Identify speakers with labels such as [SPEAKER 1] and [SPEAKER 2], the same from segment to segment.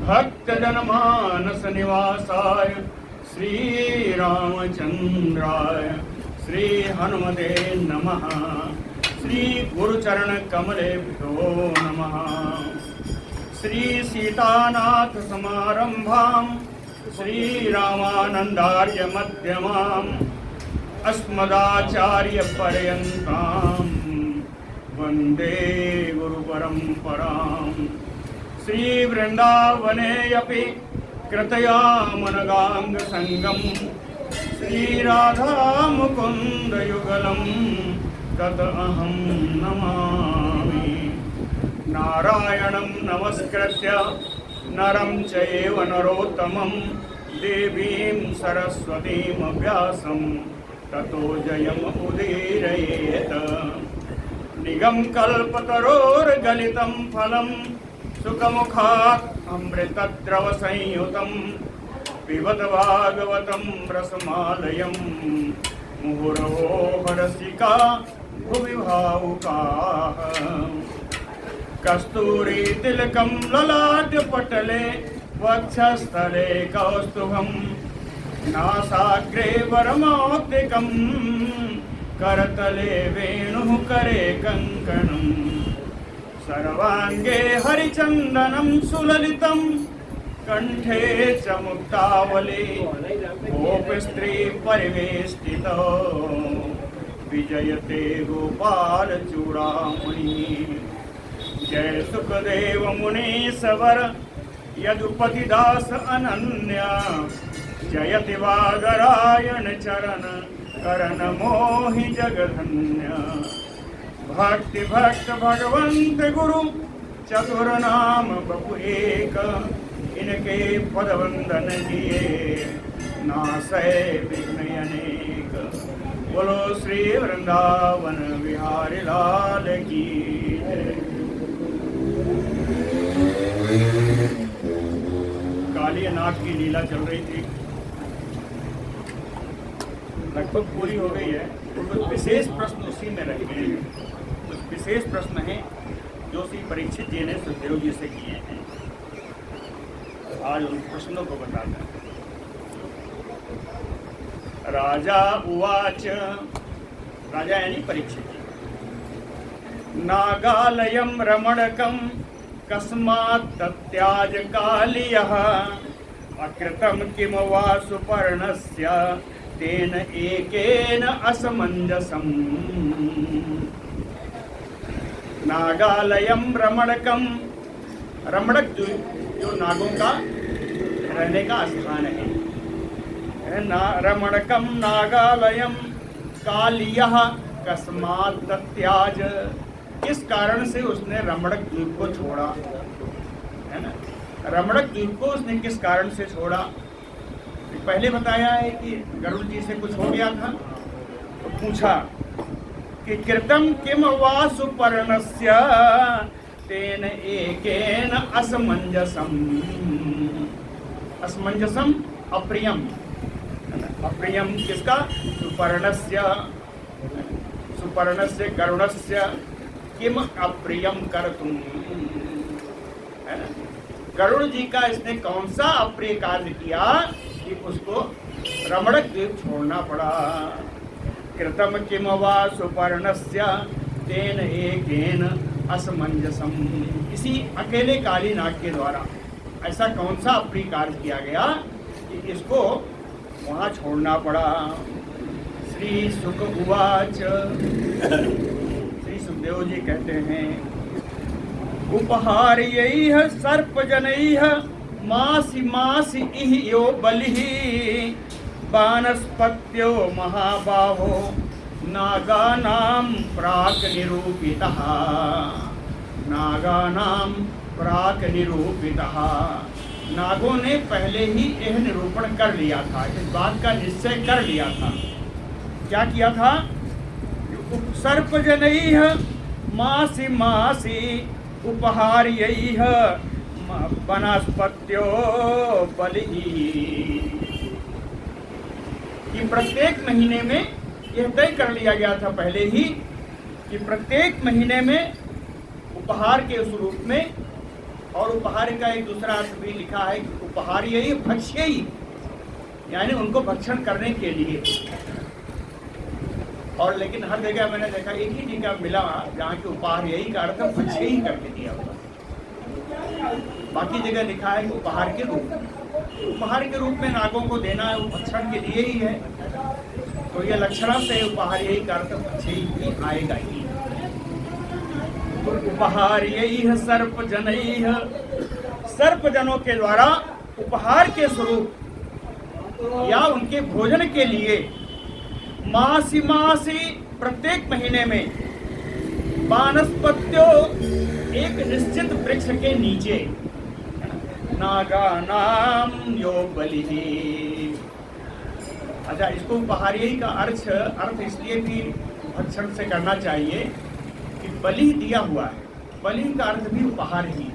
[SPEAKER 1] भक्तजनमानस निवासाय श्रीरामचन्द्राय श्री हनुमते नमः। श्री गुरुचरण कमलेभ्यो नमः। श्री सीतानाथ समारंभां श्रीरामानंदार्य मध्यमाम् अस्मदाचार्य पर्यन्तां वन्दे गुरुपरम्परां। श्री वृंदावने अपि कृतयामनगांग संगम श्री राधा मुकुंद युगलं तत अहं नमामि। नारायणं नमस्कृत्य नरं चैव नरोत्तमं देवीं सरस्वतीं व्यासं ततो जयमुदीरयेत्। निगम कल्पतरोर्गलितं फलं सुखमुखात् अमृतद्रव संयुतं पिबत भागवतं रसमालयं मुहुरहो हरसिका भुवि भावुकाः। कस्तूरी तिलकं ललाटपटले वक्षस्थले कौस्तुभं नासाग्रे वरमौक्तिकं करतले वेणुः करे कङ्कणं सर्वाङ्गे हरिचन्दनं सुललितं कंठे च मुक्तावली गोपस्त्री परिवेष्टितो विजयते गोपाल चूड़ामणि। जय सुखदेव मुनीश्वर यदुपतिदास अनन्या जयति वादरायण चरण करण मोहि जगधन्य। भक्ति भक्त भगवंत गुरु चतुर नाम बपु एक इनके पद वंदन किए नासै विघ्न अनेक। बोलो श्री वृंदावन बिहारी लाल की। काली नाग की लीला चल रही थी, लगभग पूरी हो गई है। कुछ विशेष प्रश्न उसी में रह गए हैं। कुछ विशेष प्रश्न हैं जो श्री परीक्षित जी ने सुखदेव जी से किए हैं। आज उन प्रश्नों को बताते हैं। राजा उवाच, राजा यानी परीक्षित जी। नागालयं रमणकं कस्मात् तत्याज कालियः अकृतं किम वा सुपर्णस्य तेन एकेन असमंजसम्। नागालयं रमणकं, रमणक जो नागों का रहने का स्थान है। रमणकं नागालयं कालियः कस्मात् तत्याज, किस कारण से उसने रमणक द्वीप को छोड़ा, है ना। रमणक द्वीप को उसने किस कारण से छोड़ा। पहले बताया है कि गरुड़ जी से कुछ हो गया था, तो पूछा कि कृतं किम वा सुपर्णस्य तेन एकेन असमंजसम। असमंजसम अप्रियम, अप्रियम किसका, सुपर्णस्य, सुपर्णस्य गरुड़स्य किम अप्रियम कर्तुम, है ना। गरुड़ जी का इसने कौन सा अप्रिय कार्य किया कि उसको रमणक द्वीप छोड़ना पड़ा। कृतम किम वा सुपर्णस्य तेन एकेन असमंजसम, इसी अकेले काली नाग के द्वारा ऐसा कौन सा अप्रिय कार्य किया गया कि इसको वहाँ छोड़ना पड़ा। श्री सुख उवाच, श्री सुखदेव जी कहते हैं उपहार्यैः सर्पजनैः मासि मासि इह यो बलिः वानस्पत्यो महाबाहो नागानां प्राक् निरूपितः। नागानां प्राक् निरूपितः, नागों ने पहले ही यह निरूपण कर लिया था, इस बात का निश्चय कर लिया था। क्या किया था, सर्पजनैः मासि मासि उपहार्यैः वनस्पत्यो बलिः, कि प्रत्येक महीने में यह तय कर लिया गया था पहले ही कि प्रत्येक महीने में उपहार के स्वरूप में और उपहार का एक दूसरा अर्थ भी लिखा है कि उपहार यही भक्ष्य ही, यानी उनको भक्षण करने के लिए। और लेकिन हर जगह मैंने देखा एक ही जगह मिला जहाँ की उपहार यही का अर्थ भक्ष्य ही करके दिया हुआ, बाकी जगह लिखा है कि उपहार के रूप में। उपहार के रूप में नागों को देना है, वो भक्षण के लिए ही है, तो ये लक्षणा से उपहार यही का अर्थ भक्ष्य ही आएगा ही। तो उपहार यही है सर्प जनई है, सर्प जनों के द्वारा उपहार के स्वरूप या उनके भोजन के लिए मासी मासी प्रत्येक महीने में वानस्पत्यो एक निश्चित वृक्ष के नीचे नागानाम यो बलि। अच्छा, इसको उपहारी का अर्थ इसलिए भी भक्षण से करना चाहिए कि बलि दिया हुआ है, बलि का अर्थ भी उपहार ही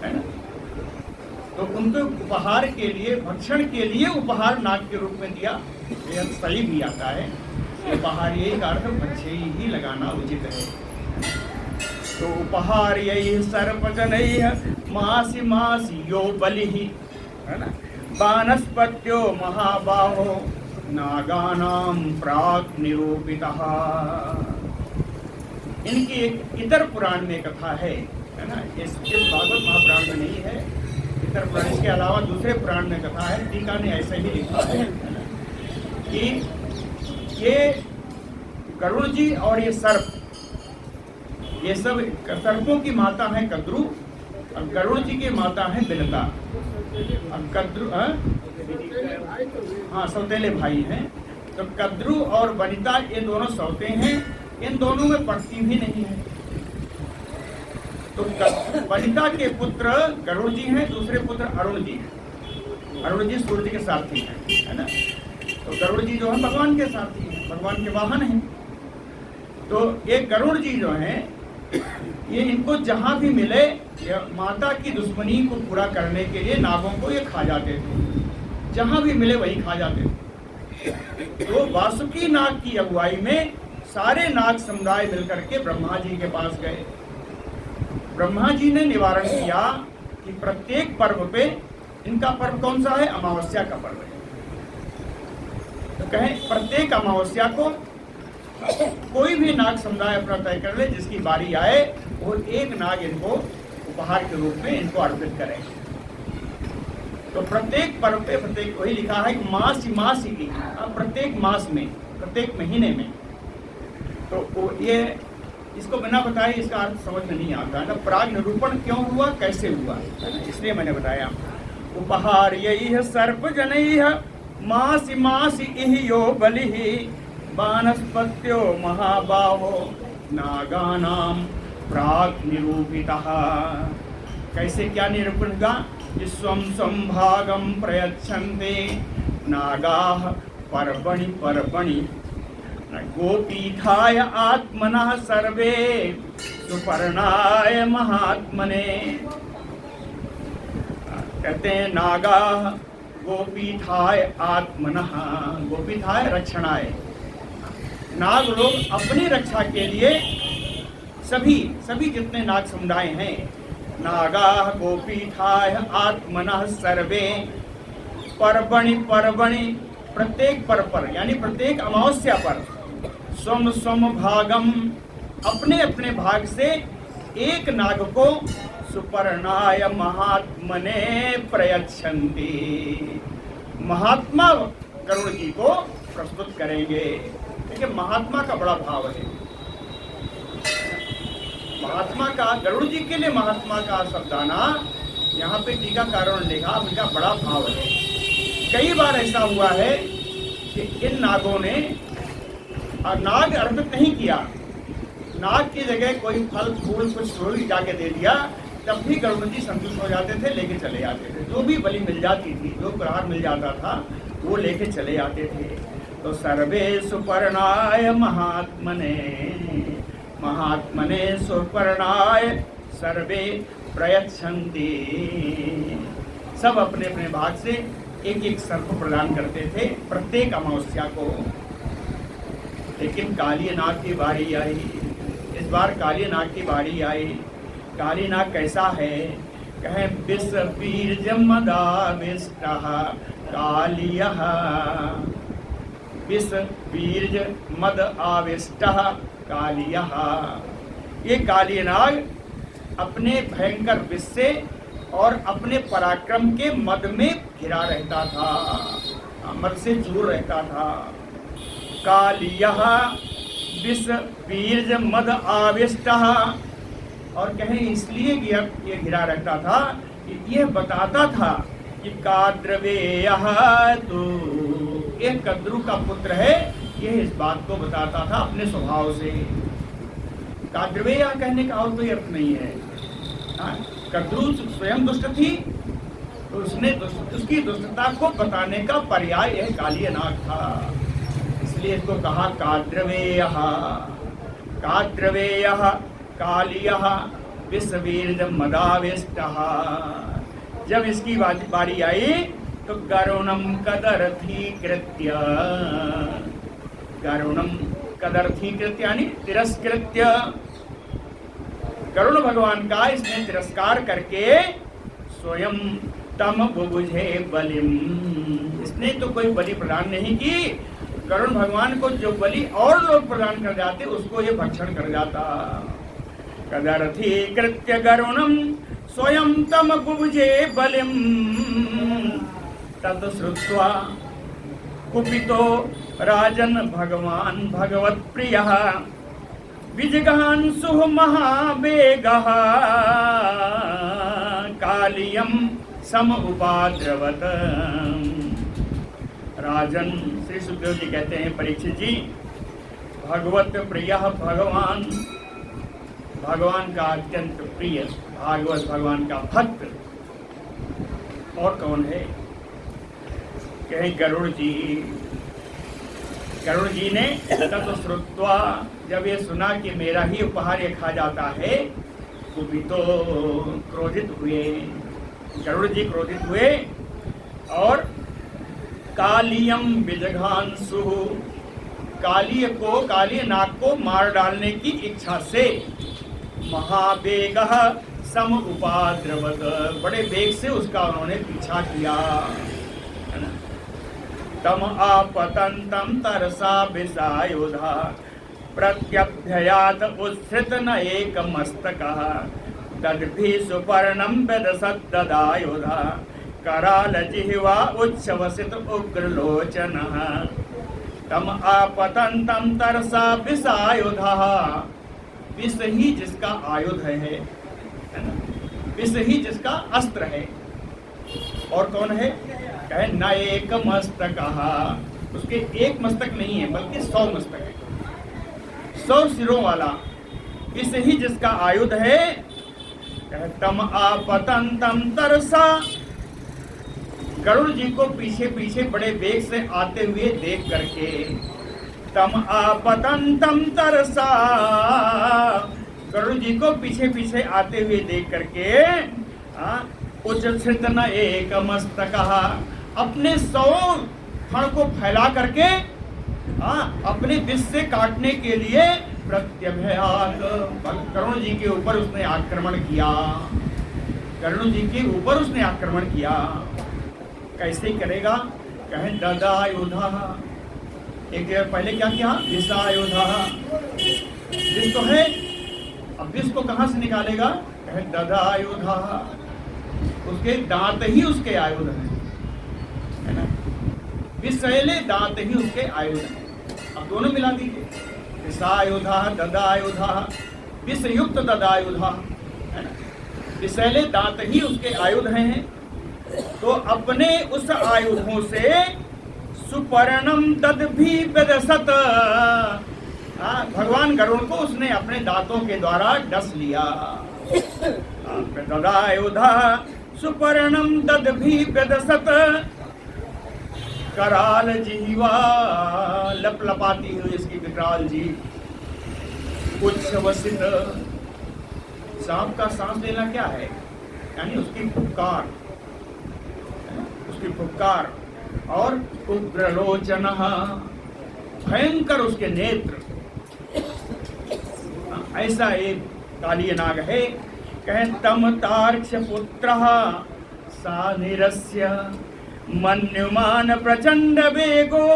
[SPEAKER 1] है ना। तो उनको उपहार के लिए, भक्षण के लिए उपहार नाग के रूप में दिया, यह सही भी आता है। उपहार यही का अर्थ भक्ष्य ही लगाना उचित है। तो उपहार यही सर्पजनई मासी मासी यो बलि, है ना। वानस्पत्यो महाबाहो नागानाम प्राक निरूपितः। इनकी एक इतर पुराण में कथा है ना, इस भागवत महापुराण में नहीं है, इतर पुराण, इसके अलावा दूसरे पुराण में कथा है। टीका ने ऐसे ही लिखा है कि ये गरुड़ जी और ये सर्प, ये सब सर्पों की माता है कद्रु और गरुड़ जी की माता है बिलता। अब कद्रु हाँ सौतेले भाई हैं। तो कद्रु और वनिता ये दोनों सौते हैं, इन दोनों में पड़ती भी नहीं है। तो वनिता के पुत्र गरुड़ जी हैं, दूसरे पुत्र अरुण जी हैं। अरुण जी सूर्य के सारथी हैं, है ना। तो गरुड़ जी जो है भगवान के सारथी हैं, भगवान के वाहन हैं। तो ये गरुड़ जी जो हैं, ये इनको जहां भी मिले माता की दुश्मनी को पूरा करने के लिए नागों को ये खा जाते थे, जहां भी मिले वहीं खा जाते थे। तो वासुकी नाग की अगुवाई में सारे नाग समुदाय मिलकर के ब्रह्मा जी के पास गए। ब्रह्मा जी ने निवारण किया कि प्रत्येक पर्व पे, इनका पर्व कौन सा है, अमावस्या का पर्व है। तो कहें प्रत्येक अमावस्या को कोई भी नाग समुदाय अपना तय कर ले, जिसकी बारी आए वो एक नाग इनको उपहार के रूप में इनको अर्पित करें। तो प्रत्येक पर्व पे, प्रत्येक वही लिखा है मास की, प्रत्येक मास में, प्रत्येक महीने में। तो ये इसको बिना बताए इसका अर्थ समझ में नहीं आता है ना। प्राग निरूपण क्यों हुआ, कैसे हुआ, इसलिए मैंने बताया। उपहार यही है सर्प जनई है मासी इहि यो बलि वानस्पत्यो महाबाहो नागानाम प्राग निरूपितः। कैसे क्या निरूपण हुआ, स्वम स्वम भागम प्रयच्छन्ते नागाः पर्वणि पर्वणि गोपीठाय आत्मनः सर्वे सुपर्णाय महात्मने। कहते हैं नागाः गोपीठाय आत्मनः, गोपीठाय रक्षणाय, नाग लोग अपनी रक्षा के लिए सभी जितने नाग समुदाय हैं, नागाः गोपीठाय आत्मनः सर्वे पर्वणि पर्वणि, प्रत्येक पर्व पर यानी प्रत्येक अमावस्या पर स्वम स्वम भागम, अपने अपने भाग से एक नाग को सुपर्णाय महात्मने प्रयच्छन्ति, महात्मा गरुड़ जी को प्रस्तुत करेंगे। देखिए महात्मा का बड़ा भाव है, महात्मा का, गरुड़ जी के लिए महात्मा का शब्द आना यहाँ पे टीकाकारों ने लिखा, उनका बड़ा भाव है। कई बार ऐसा हुआ है कि इन नागों ने नाग अर्पित नहीं किया, नाग की जगह कोई फल फूल कुछ फूल जाके दे दिया, तब भी गरुड़ जी संतुष्ट हो जाते थे, लेके चले जाते थे। जो भी बलि मिल जाती थी, जो प्रहार मिल जाता था, वो लेके चले जाते थे। तो सर्वे सुपर्णाय महात्मने, महात्मने सुपर्णाय सर्वे प्रयच्छन्ति, सब अपने अपने भाग से एक एक सर्प प्रदान करते थे प्रत्येक अमावस्या को। लेकिन काली नाग की बारी आई, इस बार काली नाग की बारी आई। काली नाग कैसा है? कहे विष बीज मदाविष्टः कालियः, विष बीज मद आविष्टः कालियः। ये काली नाग अपने भयंकर विष से और अपने पराक्रम के मद में घिरा रहता था, मद से चूर रहता था। कालियः विष बीज मद आविष्टः, और कहें इसलिए ये घिरा रहता था कि यह बताता था कि काद्रवेयः तो एक कद्रु का पुत्र है, यह इस बात को बताता था अपने स्वभाव से। काद्रवेय कहने का और कोई अर्थ नहीं है। कद्रु स्वयं दुष्ट थी, तो उसने उसकी दुष्टता को बताने का पर्याय यह काली नाग था, इसलिए इसको कहा काद्रवेयः। काद्रवेयः कालियः विषवीर्ज मदाविष्टः। जब इसकी बारी आई तो गरुणम कदर्थीकृत्य, गरुणम कदर्थीकृत्य यानी तिरस्कृत्य, गरुण भगवान का इसने तिरस्कार करके स्वयं तम बुभुजे बलिम, इसने तो कोई बलि प्रदान नहीं की, गरुण भगवान को जो बलि और लोग प्रदान कर जाते उसको ये भक्षण कर जाता। कदर्थीकृत्य गरुणम स्वयं तम बुभुजे बलिम तत् श्रुत्वा कुपितो राजन भगवान भगवत प्रियः विजगांसुः महावेगः कालियम सम उपाद्रवत। राजन श्री सुखदेव जी कहते हैं परीक्षित जी, भगवत प्रिय भगवान, भगवान का अत्यंत प्रिय भागवत भगवान का भक्त और कौन है? कहें गरुड़ जी। गरुड़ जी ने तत् श्रुत्वा, जब ये सुना कि मेरा ही उपहार ये खा जाता है, तो भी तो क्रोधित हुए, गरुड़ जी क्रोधित हुए और कालियम विजघांसु, काली नाग को मार डालने की इच्छा से महावेगः सम उपाद्रवत, बड़े वेग से उसका उन्होंने पीछा किया। तम आपतंतम तरसा विषायुधा प्रत्यभ्ययात उत्सृत न एक मस्तकः तद्भि सुपर्णम वेदसद्ददायुधा कराल जिह्वा उच्छ्वसित उग्रलोचनः। तम आपतंतम तरसा विषायुधः, विष ही जिसका आयुध है ना, विष ही जिसका अस्त्र है। और कौन है? कहे न एक मस्तकः, उसके एक मस्तक नहीं है बल्कि 100 मस्तक है, 100 सिरों वाला, विष ही जिसका आयुध है। कहे तम आपतंतम तरसा, गरुड़ जी को पीछे पीछे बड़े वेग से आते हुए देख करके, तम आपतंतम तरसा, गरुड़ जी को पीछे पीछे आते हुए देख करके उच्छ्रित न एक मस्तकः, अपने 100 फण को फैला करके अपने विष से काटने के लिए प्रत्यभयात, गरुड़ जी के ऊपर उसने आक्रमण किया, गरुड़ जी के ऊपर उसने आक्रमण किया। कैसे करेगा? कहे ददायुधः, एक देर पहले क्या किया? विषायुधः, विष तो है, अब विष को कहां से निकालेगा? कहे ददायुधः, उसके दांत ही उसके आयुध है ना, विषैले दांत ही उसके आयुध है। अब दोनों मिला दीजिए, विषायुधः ददायुधः, विषयुक्त ददायुधः है ना, विषैले दांत ही उसके आयुध हैं। तो अपने उस आयुधों से सुपर्णम तद्भि वेदसत, भगवान गरुड़ को उसने अपने दांतों के द्वारा डस लिया। ददायुधः सुपर्णम तद्भि वेदसत कराल जिह्वा, लपलपाती हुई इसकी विकराल जी, उच्छ्वसित, सांप का सांस लेना क्या है? यानी उसकी फुफकार, उसकी फुफकार, और उग्रलोचनः, भयंकर उसके नेत्र। ऐसा एक काली नाग है कहे तम तार्क्ष पुत्रः सानिरस्य मन्युमान प्रचंड वेगो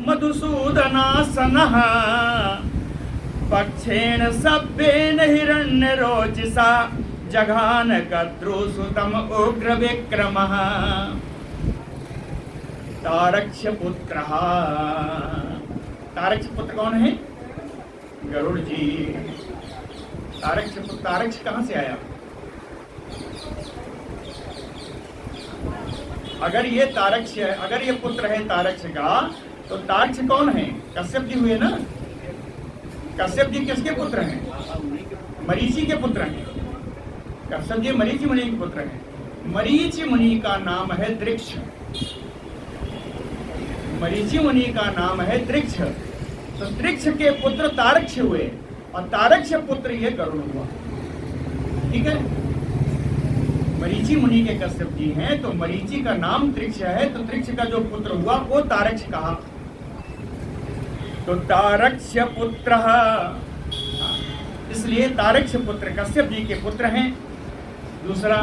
[SPEAKER 1] मधुसूदनासनः पक्षेण सभ्येन हिरण्यरोचिषा जघान कद्रुसुतम उग्र विक्रमः। तारक्ष पुत्रः, तारक्ष पुत्र कौन है? गरुड़ जी। तारक्ष पुत्र, तारक्ष कहां से आया? अगर ये तारक्ष है, अगर ये पुत्र है तारक्ष का, तो तारक्ष कौन है? कश्यप जी हुए ना। कश्यप जी किसके पुत्र हैं? मरीचि के पुत्र हैं। कश्यप जी मरीचि मुनि के पुत्र हैं। मरीचि मुनि का नाम है दृक्ष। मरीचि मुनि का नाम है दृक्ष। तो दृक्ष के पुत्र तारक्ष हुए और तारक्ष पुत्र ये गरुड़ हुआ। ठीक है, मरीचि मुनि के कश्यप जी हैं, तो मरीचि का नाम दृक्ष है, तो दृक्ष का जो पुत्र हुआ वो तारक्ष कहा। तो तारक्ष पुत्र, इसलिए तारक्ष पुत्र कश्यप जी के पुत्र हैं। दूसरा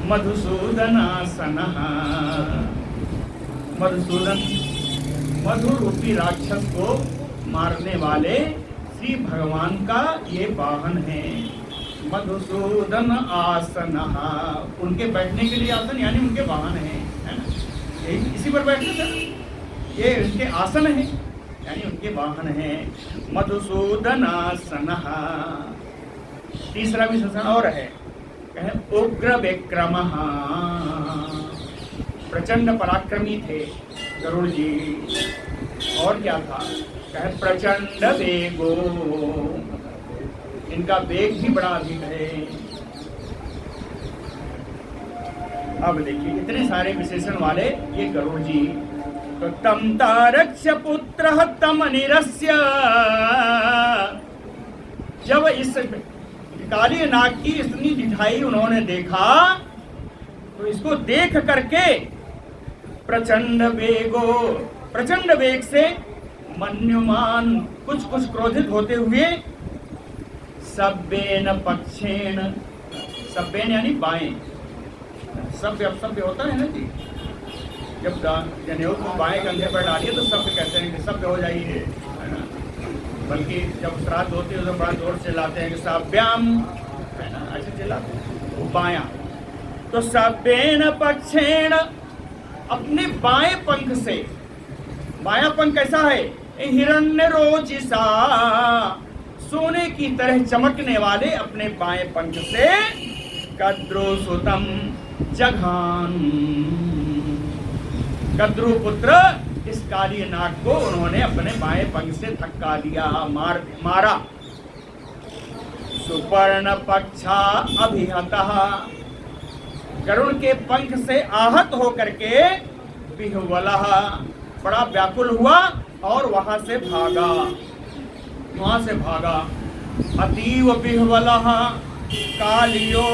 [SPEAKER 1] मधुसूदनासनः, मधुसूदन मधु रूपी राक्षस को मारने वाले श्री भगवान का ये वाहन है। मधुसूदन आसनः, उनके बैठने के लिए आसन यानी उनके वाहन है ना, इसी पर बैठते थे, ये उनके आसन है यानी उनके वाहन है। मधुसूदन आसनः। तीसरा विशेषण और है, कहे उग्र विक्रमः, प्रचंड पराक्रमी थे गरुड़ जी। और क्या था? कहे प्रचंड वेगो, इनका वेग भी बड़ा अधिक है। अब देखिए कितने सारे विशेषण वाले ये गरुड़ जी। तो तम तारक्ष पुत्र तम निरस्य, जब इस काली नाग की इतनी ढिठाई उन्होंने देखा, तो इसको देख करके प्रचंड वेगो, प्रचंड वेग से मन्युमान, कुछ कुछ क्रोधित होते हुए, सभ्येन पक्षेण, सभ्येन यानी बाएं, सभ्य अपसभ्य होता है ना जी, जब जनेऊ को बाएं कंधे पर डालिए तो सभ्य कहते हैं कि सभ्य हो जाइए, है ना। बल्कि जब श्राद्ध होती है तो बड़ा जोर से लाते हैं कि सभ्याम, है ना, ऐसे चिल्लाते हैं, वो बायां। तो सभ्येन पक्षेण, अपने बाएं पंख से, बायां पंख कैसा है? हिरण्य रोचिषा, सोने की तरह चमकने वाले अपने बाएं पंख से कद्रुसुतम जघान, कद्रु पुत्र इस काली नाग को उन्होंने अपने बाएं पंख से धक्का दिया, मारा। सुपर्ण पक्षा अभिहतः, गरुड़ के पंख से आहत होकर के विह्वलः, बड़ा व्याकुल हुआ और वहां से भागा, वहां से भागा। अतीव विह्वलः कालियो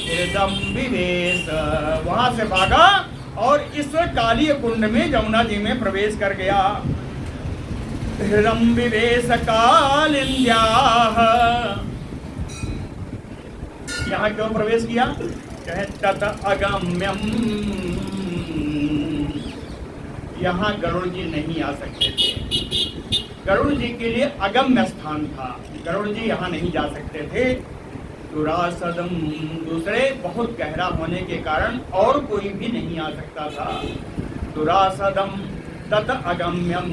[SPEAKER 1] हृदम विवेश, वहां से भागा और इस कालीय कुंड में जमुना जी में प्रवेश कर गया। हृदम विवेश कालिंद्याः, यहाँ क्यों प्रवेश किया? कहे तत अगम्यम, यहाँ गरुड़ जी नहीं आ सकते थे, गरुड़ जी के लिए अगम्य स्थान था, गरुड़ जी यहाँ नहीं जा सकते थे। दुरासदम, दूसरे बहुत गहरा होने के कारण और कोई भी नहीं आ सकता था। दुरासदम तत अगम्यम।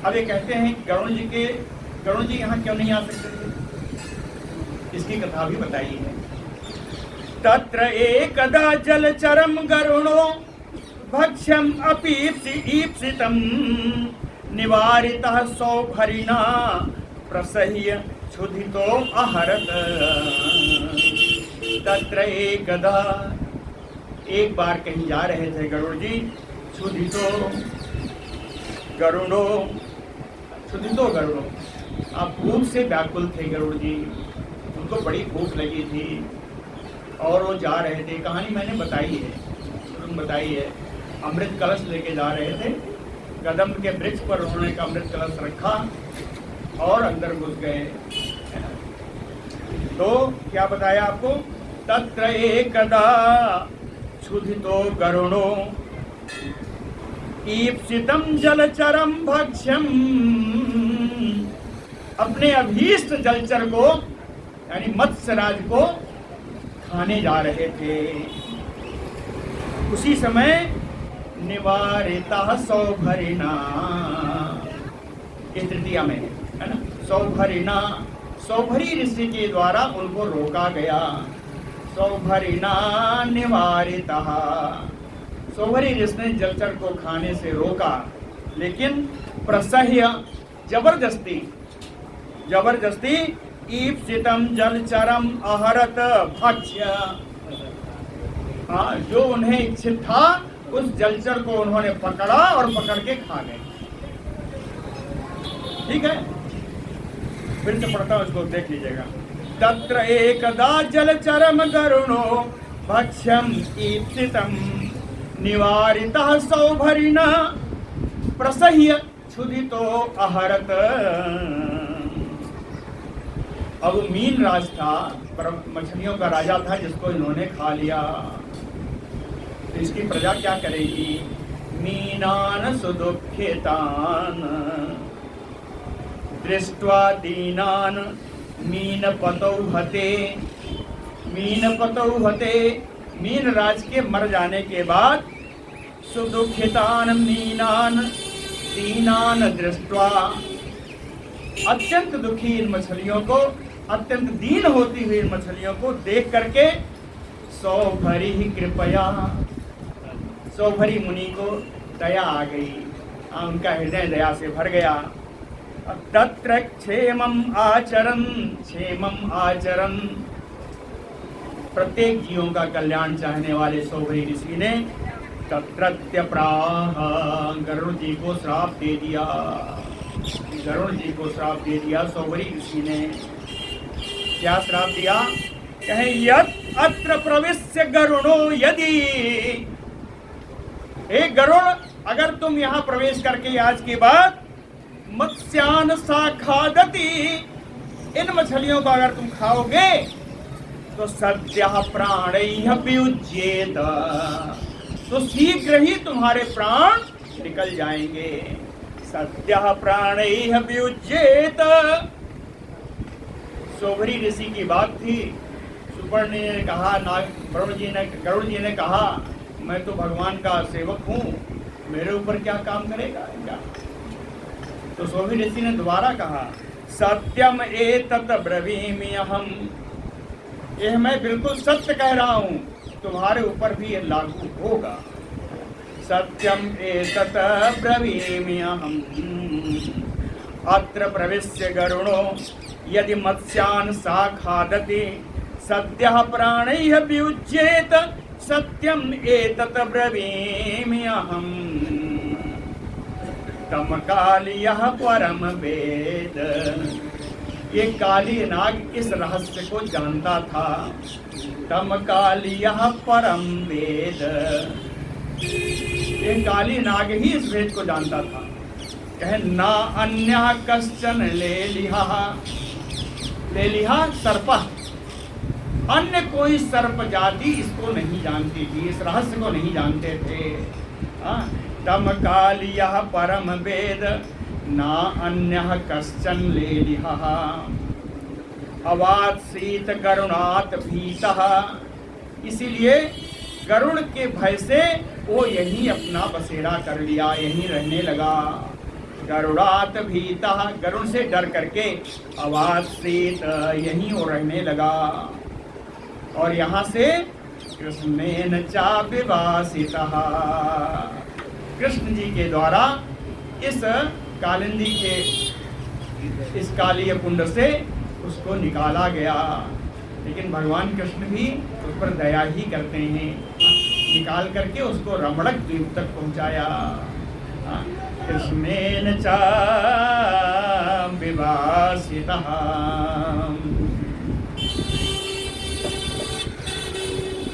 [SPEAKER 1] अब ये कहते हैं गरुड़ जी यहाँ क्यों नहीं आ सकते थे, इसकी कथा भी बताई है। तत्र एकदा जलचरम गरुणो भक्ष्यम अपीप्सितम निवारितः सौभरिणा प्रसह्य क्षुधितो अहरत। तत्र एकदा, एक बार कहीं जा रहे थे गरुड़ जी, क्षुधितो गरुड़ो, क्षुधितो गरुड़ो, अब भूख से व्याकुल थे गरुड़ जी, उनको बड़ी भूख लगी थी और वो जा रहे थे। कहानी मैंने बताई है, तुम बताई है। अमृत कलश लेके जा रहे थे, कदम के वृक्ष पर उन्होंने एक अमृत कलश रखा और अंदर घुस गए। तो क्या बताया आपको, तत्र एकदा क्षुधितो गरुणो ईप्सितम जलचरम भक्ष्यम, अपने अभीष्ट जलचर को यानी मत्स्यराज को खाने जा रहे थे। उसी समय निवारिता सौभरिणा, इस तृतीया में है ना, सौभरिणा, सौभरी ऋषि के द्वारा उनको रोका गया। सौभरिणा निवारिता, सौभरी ऋषि ने जलचर को खाने से रोका, लेकिन प्रसह्य, जबरदस्ती जबरदस्ती ईप्सितम जलचरम अहरत भक्ष्य, जो उन्हें इच्छित था उस जलचर को उन्होंने पकड़ा और पकड़ के खा गए। ठीक है, फिर से पढ़ता हूं, इसको देख लीजिएगा। तत्र एकदा जलचरम गरुणो भक्ष्यम ईप्सितम निवारितः सौभरिणा प्रसह्य क्षुधितो अहरत। अब मीन राज था, पर मछलियों का राजा था, जिसको इन्होंने खा लिया। तो इसकी प्रजा क्या करेगी? मीनान सुदुःखितान दृष्ट्वा दीनान मीनपतौ हते। मीनपतौ हते, मीन राज के मर जाने के बाद सुदुःखितान मीनान दीनान दृष्ट्वा, अत्यंत दुखी इन मछलियों को, अत्यंत दीन होती हुई इन मछलियों को देख करके सौभरी ही कृपया, सौभरी मुनि को दया आ गई, उनका हृदय दया से भर गया। तत्र क्षेमम आचरन, क्षेमम आचरन, प्रत्येक जीवों का कल्याण चाहने वाले सौभरी ऋषि ने तत्रत्य प्राह, गरुड़ जी को श्राप दे दिया। गरुड़ जी को श्राप दे दिया सौभरी ऋषि ने। क्या श्राप दिया? कहे यत् अत्र प्रविश्य गरुणो यदि, हे गरुड़, अगर तुम यहाँ प्रवेश करके आज के बाद मत्स्यान सा खादति, इन मछलियों को अगर तुम खाओगे तो सद्यः प्राणैः वियुज्येत, तो शीघ्र ही तुम्हारे प्राण निकल जाएंगे। सद्यः प्राणैः वियुज्येत, सौभरी ऋषि की बात थी। सुपर्ण ने कहा, गरुड़ जी ने कहा, मैं तो भगवान का सेवक हूँ, मेरे ऊपर क्या काम करेगा क्या? तो सौभरी ऋषि ने दोबारा कहा, सत्यम एतत् ब्रवीमि अहम्, यह मैं बिल्कुल सत्य कह रहा हूँ, तुम्हारे ऊपर भी यह लागू होगा। सत्यम एतत् ब्रवीमि अहम् अत्र प्रविश्य गरुणो यदि मत्स्यान् सा खादति सद्यः प्राणैः वियुज्येत, सत्यम एतत् ब्रवीमि अहम् तम कालियः परम वेद। ये काली नाग इस रहस्य को जानता था। तम कालियः परम वेद, ये काली नाग ही इस वेद को जानता था। कहे ना अन्यः कश्चन लेलिहा सर्पः, अन्य कोई सर्प जाति इसको नहीं जानती थी, इस रहस्य को नहीं जानते थे। तम कालियः परम वेद ना अन्यः कश्चन लेलिहः अवात्सीत गरुणात् भीतः, इसीलिए गरुड़ के भय से वो यहीं अपना बसेरा कर लिया, यहीं रहने लगा। गरुड़ात भीतः, गरुड़ से डर करके, अवात्सीत, यहीं वो रहने लगा। और यहाँ से कृष्णेन चा विवासितः, कृष्ण जी के द्वारा इस कालिंदी के, इस कालीय कुंड से उसको निकाला गया। लेकिन भगवान कृष्ण भी उस पर दया ही करते हैं, निकाल करके उसको रमणक द्वीप तक पहुंचाया। कृष्णेन चा विवासितः,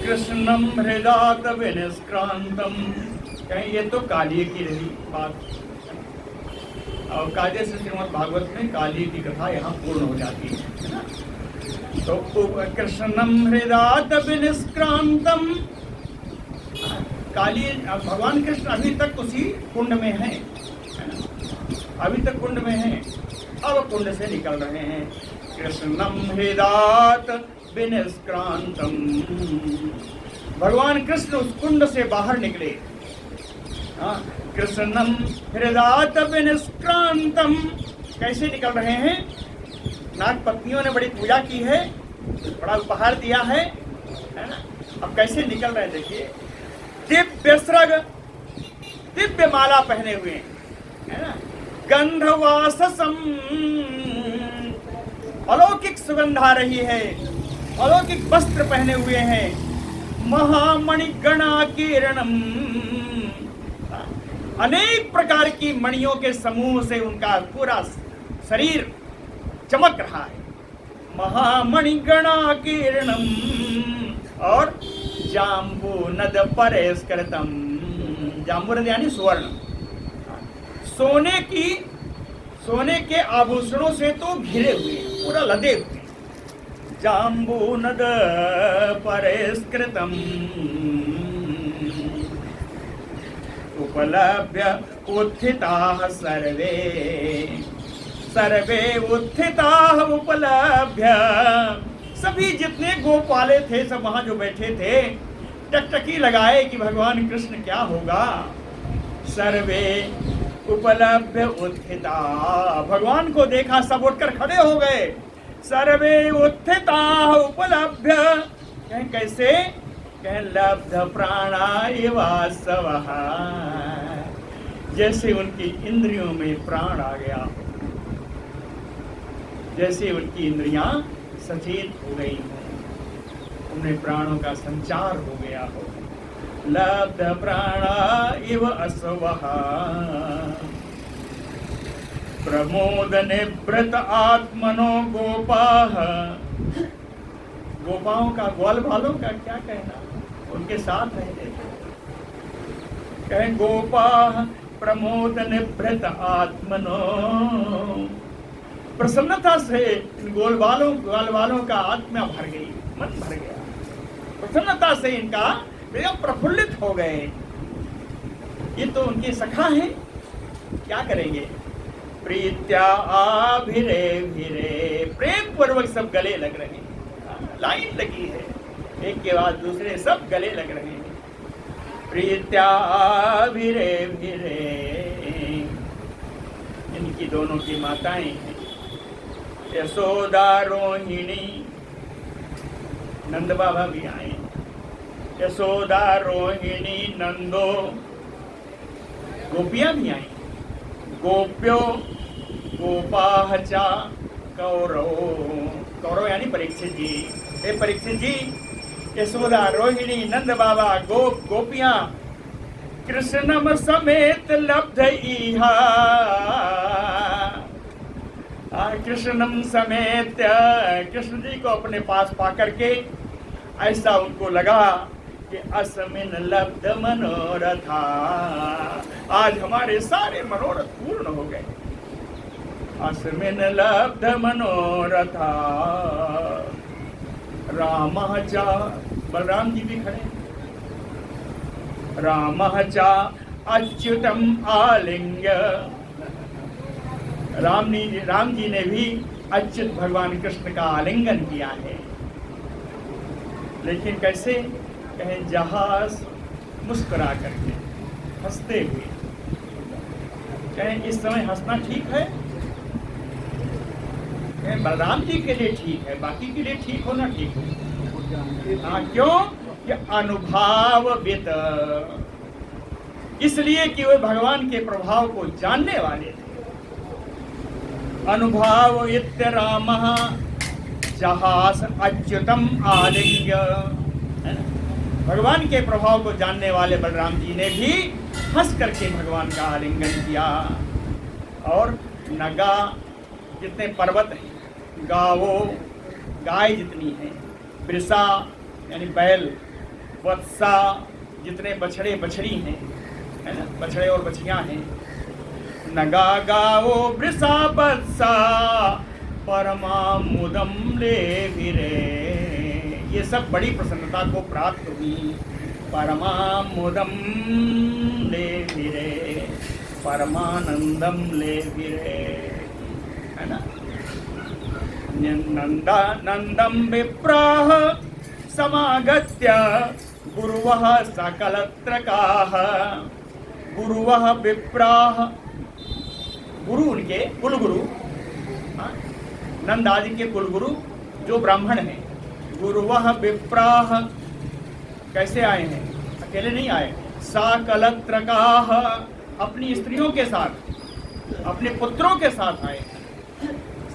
[SPEAKER 1] कृष्णम हृदात विनिष्क्रांतम, कहीं ये तो कालिय की रही बात, और कालिय से श्रीमद् भागवत में कालिय की कथा यहाँ पूर्ण हो जाती है ना। तो कृष्णम हृदात विनिष्क्रांतम, काली भगवान कृष्ण अभी तक उसी कुंड में है ना? अभी तक कुंड में है, अब कुंड से निकल रहे हैं। कृष्णम हृदात विनिष्क्रांतम, भगवान कृष्ण उस कुंड से बाहर निकले। कृष्णम हृदात विनिष्क्रांतम, कैसे निकल रहे हैं? नाग पत्नियों ने बड़ी पूजा की है, बड़ा उपहार दिया है ना? अब कैसे निकल रहे हैं देखिए। दिव्य श्रग, दिव्य माला पहने हुए है ना, गंधवाससम, अलौकिक सुगंध आ रही है, अलौकिक वस्त्र पहने हुए हैं। महामणिगणा किरणम, अनेक प्रकार की मणियों के समूह से उनका पूरा शरीर चमक रहा है। महामणिगणा किरणम, और जाम्बू नद परेस्कृतम, जाम्बू नद यानी स्वर्ण, सोने के आभूषणों से तो घिरे हुए, पूरा लदे हुए। जाम्बू नद परेस्कृतम उपलभ्य उत्थिताः सर्वे, सर्वे उत्थिताः उपलभ्य, सभी जितने गोपाले थे सब वहां जो बैठे थे टकटकी लगाए कि भगवान कृष्ण क्या होगा। सर्वे उपलभ्य उत्थिता, भगवान को देखा सब उठकर खड़े हो गए। सर्वे उत्थिता उपलभ्य, कहें कैसे? कहें लब्ध प्राणा वासवः, जैसे उनकी इंद्रियों में प्राण आ गया, जैसे उनकी इंद्रियां सचेत हो गई हो, उन्हें प्राणों का संचार हो गया हो। लब्ध प्राणा इव असवः प्रमोद निवृत आत्मनो गोपाः, गोपाओं का, ग्वाल बालों का क्या कहना, उनके साथ रहते थे। कहें गोपाः प्रमोद निवृत आत्मनो, प्रसन्नता से इन ग्वाल बालों का आत्मा भर गई, मन भर गया, प्रसन्नता से इनका एकदम प्रफुल्लित हो गए। ये तो उनके सखा हैं, क्या करेंगे? प्रीत्या आभिरे भिरे, प्रेम पूर्वक सब गले लग रहे हैं, लाइन लगी है, एक के बाद दूसरे सब गले लग रहे हैं। प्रीत्या आभिरे भिरे, इनकी दोनों की माताएं हैं। यशोदा रोहिणी, नंद बाबा भी आए। यशोदा रोहिणी नंदो, गोपियां भी आई। गोप्यो गोपाः च कौरव, कौरव यानी परीक्षित जी। हे परीक्षित जी, यशोदा रोहिणी नंद बाबा गोपियां कृष्णम समेत लब्ध इहा, कृष्णम समेत, कृष्ण जी को अपने पास पा करके ऐसा उनको लगा कि अस्मिन लब्ध मनोरथा, आज हमारे सारे मनोरथ पूर्ण हो गए। अस्मिन लब्ध मनोरथा रामः च, बलराम जी भी खड़े। रामः च अच्युतम आलिंग्य, राम जी ने भी अच्युत भगवान कृष्ण का आलिंगन किया है। लेकिन कैसे? कहें जहाज मुस्कुरा करके, हंसते हुए। कहें इस समय हंसना ठीक है? कहें बलराम जी के लिए ठीक है, बाकी के लिए ठीक होना ठीक है। हाँ, क्यों? कि अनुभववित, इसलिए कि वे भगवान के प्रभाव को जानने वाले थे। अनुभव इत्य रामः जहास अच्युतम आलिंग्य, भगवान के प्रभाव को जानने वाले बलराम जी ने भी हंस करके भगवान का आलिंगन किया। और नगा, जितने पर्वत हैं, गावो, गाय जितनी हैं, वृषा यानी बैल, वत्सा, जितने बछड़े बछड़ी हैं, है ना, बछड़े और बछियां हैं। नगा गावो वृषा वत्सा परमामुदम ले भिरे, ये सब बड़ी प्रसन्नता को प्राप्त हुई। परमामुदम ले भिरे, परमानंदम ले भिरे, है ना। नंदम विप्राह समागत्य गुरुवः सकलत्रकाः। गुरुवः विप्राह, गुरु उनके कुलगुरु, नंद आदि के कुलगुरु जो ब्राह्मण हैं। गुरुवः विप्राह कैसे आए हैं? अकेले नहीं आए। सकलत्रकाः, अपनी स्त्रियों के साथ, अपने पुत्रों के साथ आए।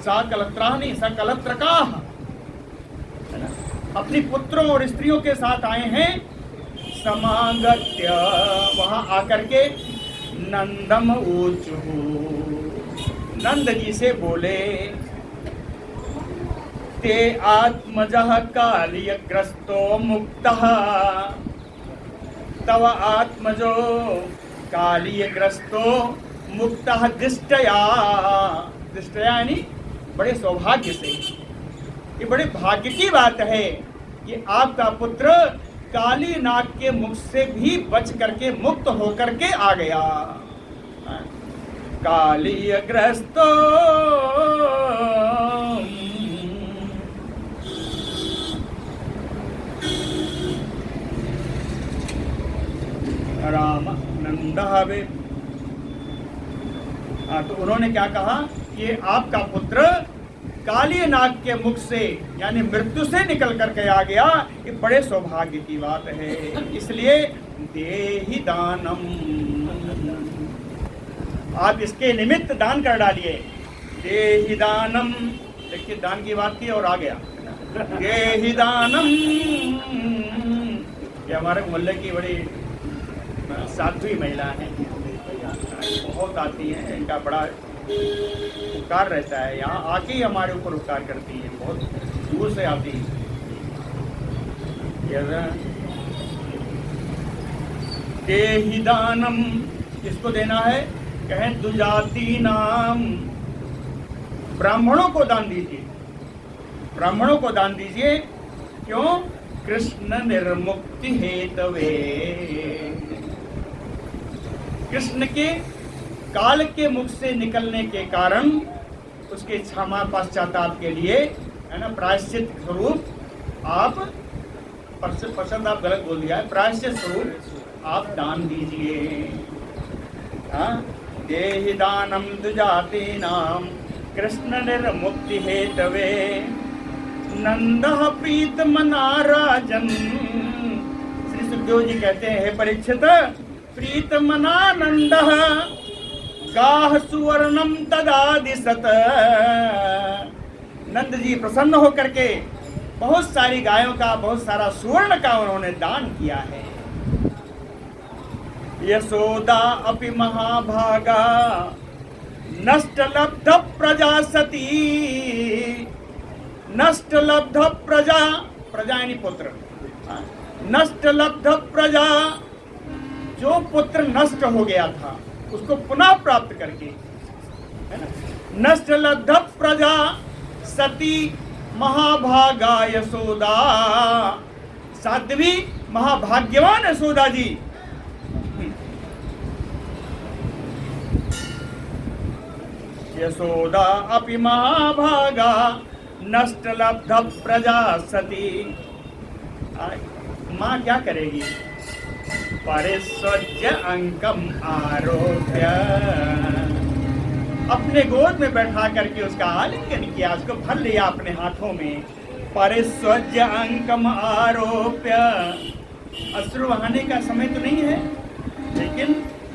[SPEAKER 1] सकलत्राः नहीं, सकलत्रकाः, अपनी पुत्रों और स्त्रियों के साथ आए हैं। समागत्य, वहां आकर के नंदम ऊचुः, नंद जी से बोले। ते आत्मजः कालियग्रस्तो मुक्तः, तव आत्मजो कालियग्रस्तो मुक्तः दृष्टया। दृष्टया यानी बड़े सौभाग्य से। ये बड़े भाग्य की बात है कि आपका पुत्र काली नाग के मुख से भी बच करके, मुक्त होकर के आ गया। कालियग्रस्तो राम नंदः। तो उन्होंने क्या कहा कि आपका पुत्र काली नाग के मुख से यानी मृत्यु से निकल करके आ गया, ये बड़े सौभाग्य की बात है। इसलिए देहि दानम, आप इसके निमित्त दान कर डालिए। देहि दानम, देखिए दान की बात की और आ गया। देहि दानम, ये हमारे मोहल्ले की बड़ी साध्वी महिला है, बहुत आती हैं, इनका बड़ा उपकार रहता है। यहाँ आके ही हमारे ऊपर उपकार करती है, बहुत दूर से आती है। देहि दानम, किसको देना है? कहें दुजाति नाम, ब्राह्मणों को दान दीजिए, ब्राह्मणों को दान दीजिए। क्यों? कृष्ण निर्मुक्ति हेतवे, कृष्ण के काल के मुख से निकलने के कारण उसके क्षमा पश्चाताप के लिए, है ना, प्रायश्चित स्वरूप आप, पसंद आप गलत बोल दिया है, प्रायश्चित स्वरूप आप दान दीजिए। देहि दानम दुजातीनाम कृष्ण निर्मुक्ति हेतवे, नंदः प्रीतमना राजन। श्री सुखदेव जी कहते हैं, हे परीक्षित, प्रीतमना नंदः गाह सुवर्णम तदादिशत। नंद जी प्रसन्न होकर के बहुत सारी गायों का, बहुत सारा सुवर्ण का उन्होंने दान किया है। यशोदा अपि महाभागा नष्ट लब्ध प्रजा सती, नष्ट लब्ध प्रजा, प्रजा यानी पुत्र, नष्ट लब्ध प्रजा, जो पुत्र नष्ट हो गया था उसको पुनः प्राप्त करके, है ना, नष्ट लब्ध प्रजा सती महाभागा यशोदा, साध्वी महाभाग्यवान यशोदा जी। यशोदा अपि महाभागा नष्ट लब्ध प्रजा सती। माँ क्या करेगी? परिस्वज्य अंकम आरोप्य, अपने गोद में बैठा करके उसका आलिंगन किया, उसको भर लिया अपने हाथों में। परिस्वज्य अंकम आरोप्य, अश्रु बहाने का समय तो नहीं है, लेकिन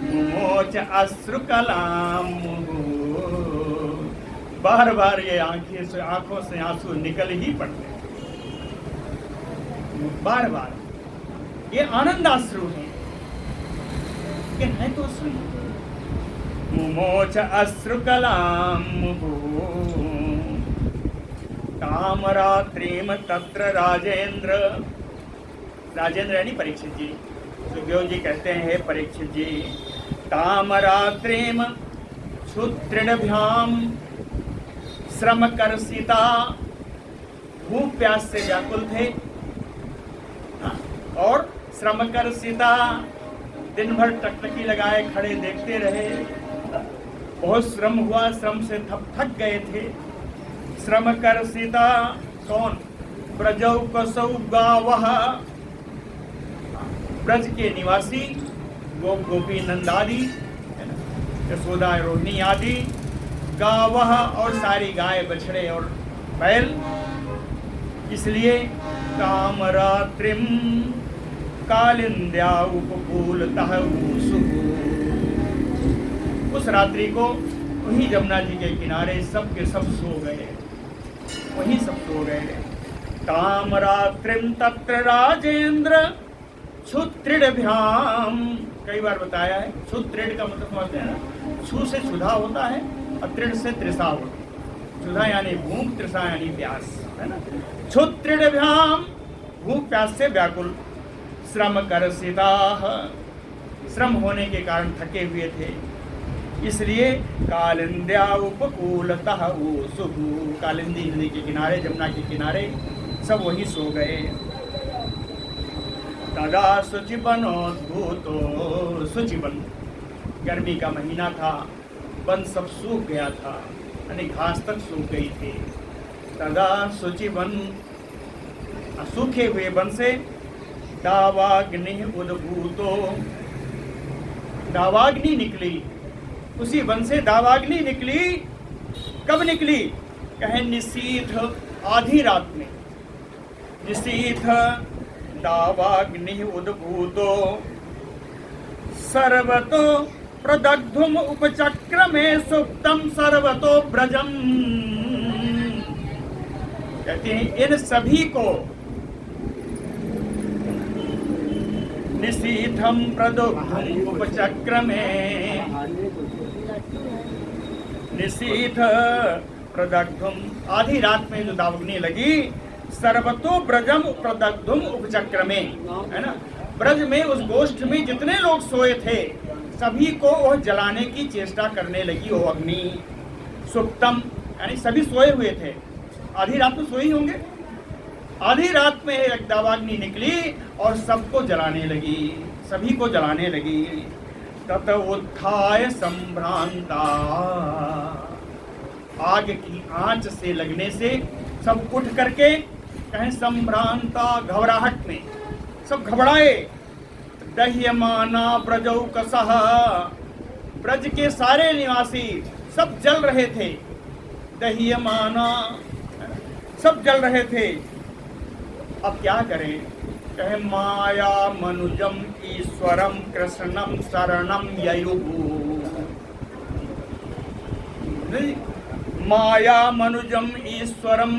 [SPEAKER 1] मुमोच अश्रु कलाम, बार बार ये आंखों से आंसू निकल ही पड़ते हैं, बार बार। ये आनंदाश्रु है, लेकिन है तो अश्रु। मुमोच अश्रु कलाम कामरात्रिम तत्र राजेंद्र, राजेंद्र यानी परीक्षित जी। सुखदेव जी कहते हैं, हे परीक्षित जी, तामरात्रिम क्षुत्रिणभ्याम श्रम कर सीता, भूख प्यास से व्याकुल थे। और श्रम कर सीता, दिन भर टकटकी लगाए खड़े देखते रहे। बहुत श्रम हुआ, श्रम से थक गए थे। श्रम कर सीता कौन? ब्रजौ कसौ गावः, ब्रज के निवासी गोप गोपी नंदादि, यशोदा रोहिणी आदि, गावः और सारी गाय बछड़े और बैल। इसलिए कामरात्रिम कालिंद्या उपकूलतः ऊसुः, उस रात्रि को वहीं जमुना जी के किनारे सब के सब सो गए, वहीं सब सो गए। कामरात्रिम तत्र राजेंद्र क्षुत्रिडभ्याम, कई बार बताया है। क्षुत्रिड का मतलब समझते हैं ना, क्षु से क्षुधा होता है और त्रिड से तृषा होती है। क्षुधा यानी भूख, तृषा यानी प्यास, है ना। क्षुत्रिडभ्याम, भूख प्यास से व्याकुल। श्रम कर सीता, श्रम होने के कारण थके हुए थे, इसलिए कालिंद्या उपकूलतः ऊसुः, कालिंदी नदी के किनारे, जमुना के किनारे सब वही सो गए। तदा शुचिवनोद्भूतो, शुचिवन गर्मी का महीना था, वन सब सूख गया था, यानी घास तक सूख गई थी। तदा शुचिवन, सूखे हुए वन से दावाग्नि उद्भूतो, दावाग्नि निकली, उसी वन से दावाग्नि निकली। कब निकली? कहे निशीथ, आधी रात में। निशीथ दावाग्नि उद्भूतो सर्वतो प्रदग्धुम उपचक्रमे सुप्तम सर्वतो ब्रजम, कहते हैं इन सभी को निशीथम प्रदग्धुम उपचक्रमे, निशीथ प्रदग्धुम, आधी रात में जो दावाग्नि लगी। सर्वतो ब्रजम प्रदग्धुम उपचक्रमे, है ना। ब्रज में उस गोष्ठ में जितने लोग सोए थे सभी को वह जलाने की चेष्टा करने लगी वो अग्नि। सुप्तम यानी सभी सोए हुए थे, आधी रात में सोए होंगे। आधी रात में एक दावाग्नि निकली और सबको जलाने लगी, सभी को जलाने लगी। तत उत्थाय संभ्रांता, आग की आंच से लगने से सब उठ करके, कहें संभ्रांता, घबराहट में सब घबराए। दह्यमाना ब्रजौ कसः, ब्रज के सारे निवासी सब जल रहे थे। दह्यमाना, सब जल रहे थे। अब क्या करें? कहे माया मनुजम ईश्वरम कृष्णम शरणम ययुः, माया मनुजम ईश्वरम,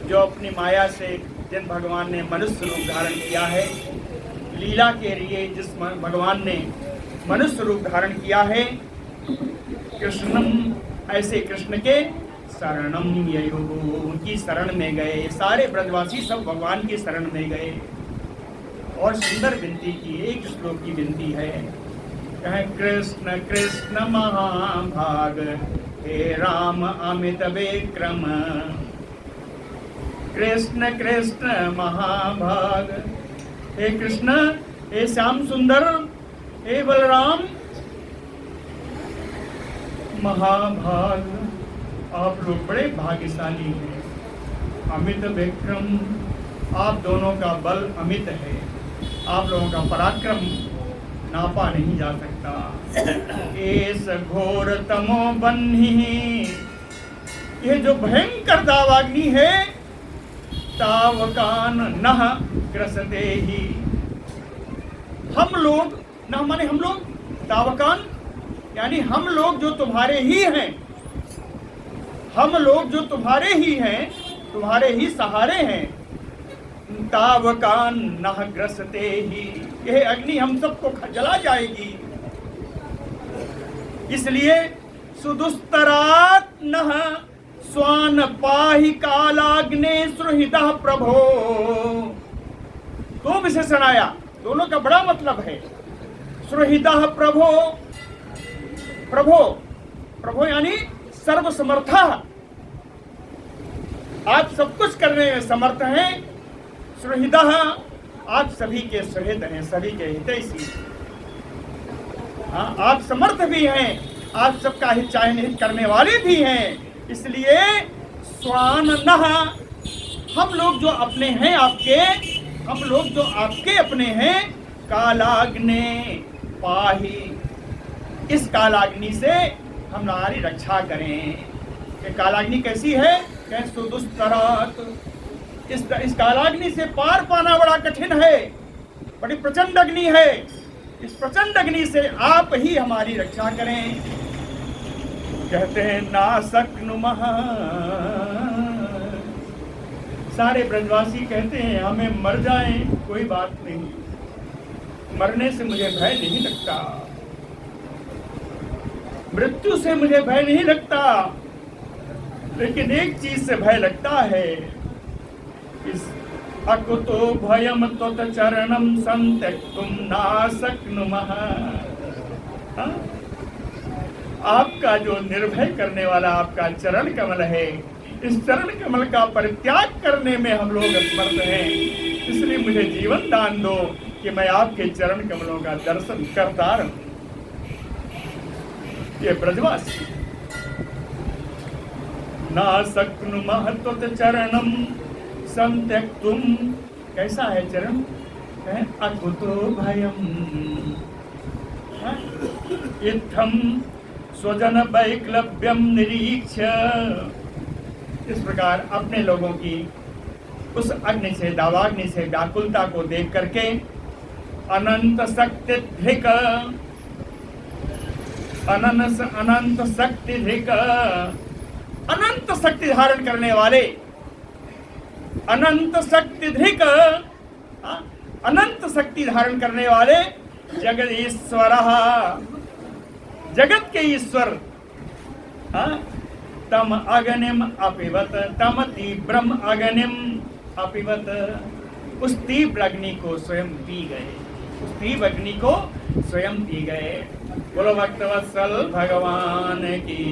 [SPEAKER 1] जो अपनी माया से जिन भगवान ने मनुष्य रूप धारण किया है, लीला के लिए जिस भगवान ने मनुष्य रूप धारण किया है, कृष्णम, ऐसे कृष्ण के शरणम ययुः, उनकी शरण में गए। सारे ब्रजवासी सब भगवान की शरण में गए और सुंदर विनती की, एक श्लोक की विनती है। कहें कृष्ण कृष्ण महाभाग हे राम अमित विक्रम, कृष्ण कृष्ण महाभाग, हे कृष्ण, हे श्याम सुंदर, हे बलराम महाभाग, आप लोग बड़े भाग्यशाली हैं। अमित विक्रम, आप दोनों का बल अमित है, आप लोगों का पराक्रम नापा नहीं जा सकता। एस घोर तमो बन्ही, ये जो भयंकर दावाग्नि है, तावकान नह ग्रसते ही, हम लोग, न माने हम लोग, तावकान यानी हम लोग जो तुम्हारे ही हैं, हम लोग जो तुम्हारे ही हैं, तुम्हारे ही सहारे हैं। तावकान नह ग्रसते ही, यह अग्नि हम सबको जला जाएगी। इसलिए सुदुस्तरात नह स्वान पाहि कालाग्ने सुहृदः प्रभो, दो विशेषण आया, दोनों का बड़ा मतलब है। सुहृदः प्रभो, प्रभो, प्रभो यानी सर्वसमर्था, आप सब कुछ करने में समर्थ हैं। सुहृदः, आप सभी के सुहृद हैं, सभी के हितैषी। हाँ, आप समर्थ भी हैं, आप सबका हित चाहे निहित करने वाले भी हैं। इसलिए स्वाननः, हम लोग जो अपने हैं आपके, हम लोग जो आपके अपने हैं, कालाग्ने पाही, इस कालाग्नि से हमारी रक्षा करें। ये कालाग्नि कैसी है? कहें सुदुस्तरात, इस कालाग्नि से पार पाना बड़ा कठिन है, बड़ी प्रचंड अग्नि है। इस प्रचंड अग्नि से आप ही हमारी रक्षा करें। कहते हैं नासक्नुमः, सारे ब्रजवासी कहते हैं हमें मर जाएं कोई बात नहीं, मरने से मुझे भय नहीं लगता, मृत्यु से मुझे भय नहीं लगता, लेकिन एक चीज से भय लगता है। इस अकुतो भयम त्वत चरणम संत्यक्तुम नासक्नुमः, आपका जो निर्भय करने वाला आपका चरण कमल है, इस चरण कमल का परित्याग करने में हम लोग असमर्थ हैं। इसलिए मुझे जीवन दान दो कि मैं आपके चरण कमलों का दर्शन करता रहूं। ये ब्रजवासी नासक्नुमः त्वत चरणम संत्यक्तुम, कैसा है चरण? अकुतो भयम इत्थम स्वजन वैक्लव्यम निरीक्ष्य, इस प्रकार अपने लोगों की उस अग्नि से, दावाग्नि से व्याकुलता को देख करके अनंत शक्ति धिक, अनंत शक्ति धिक, अनंत शक्ति धारण करने वाले, अनंत शक्ति धिक, अनंत शक्ति धारण करने वाले जगत ईश्वर, जगत के ईश्वर, तम अग्निम अपिवत, तम तीव्रम अग्निम अपिवत, उस तीव्र अग्नि को स्वयं पी गए, उस तीव्र अग्नि को स्वयं पी गए। बोलो भक्तवत्सल भगवान की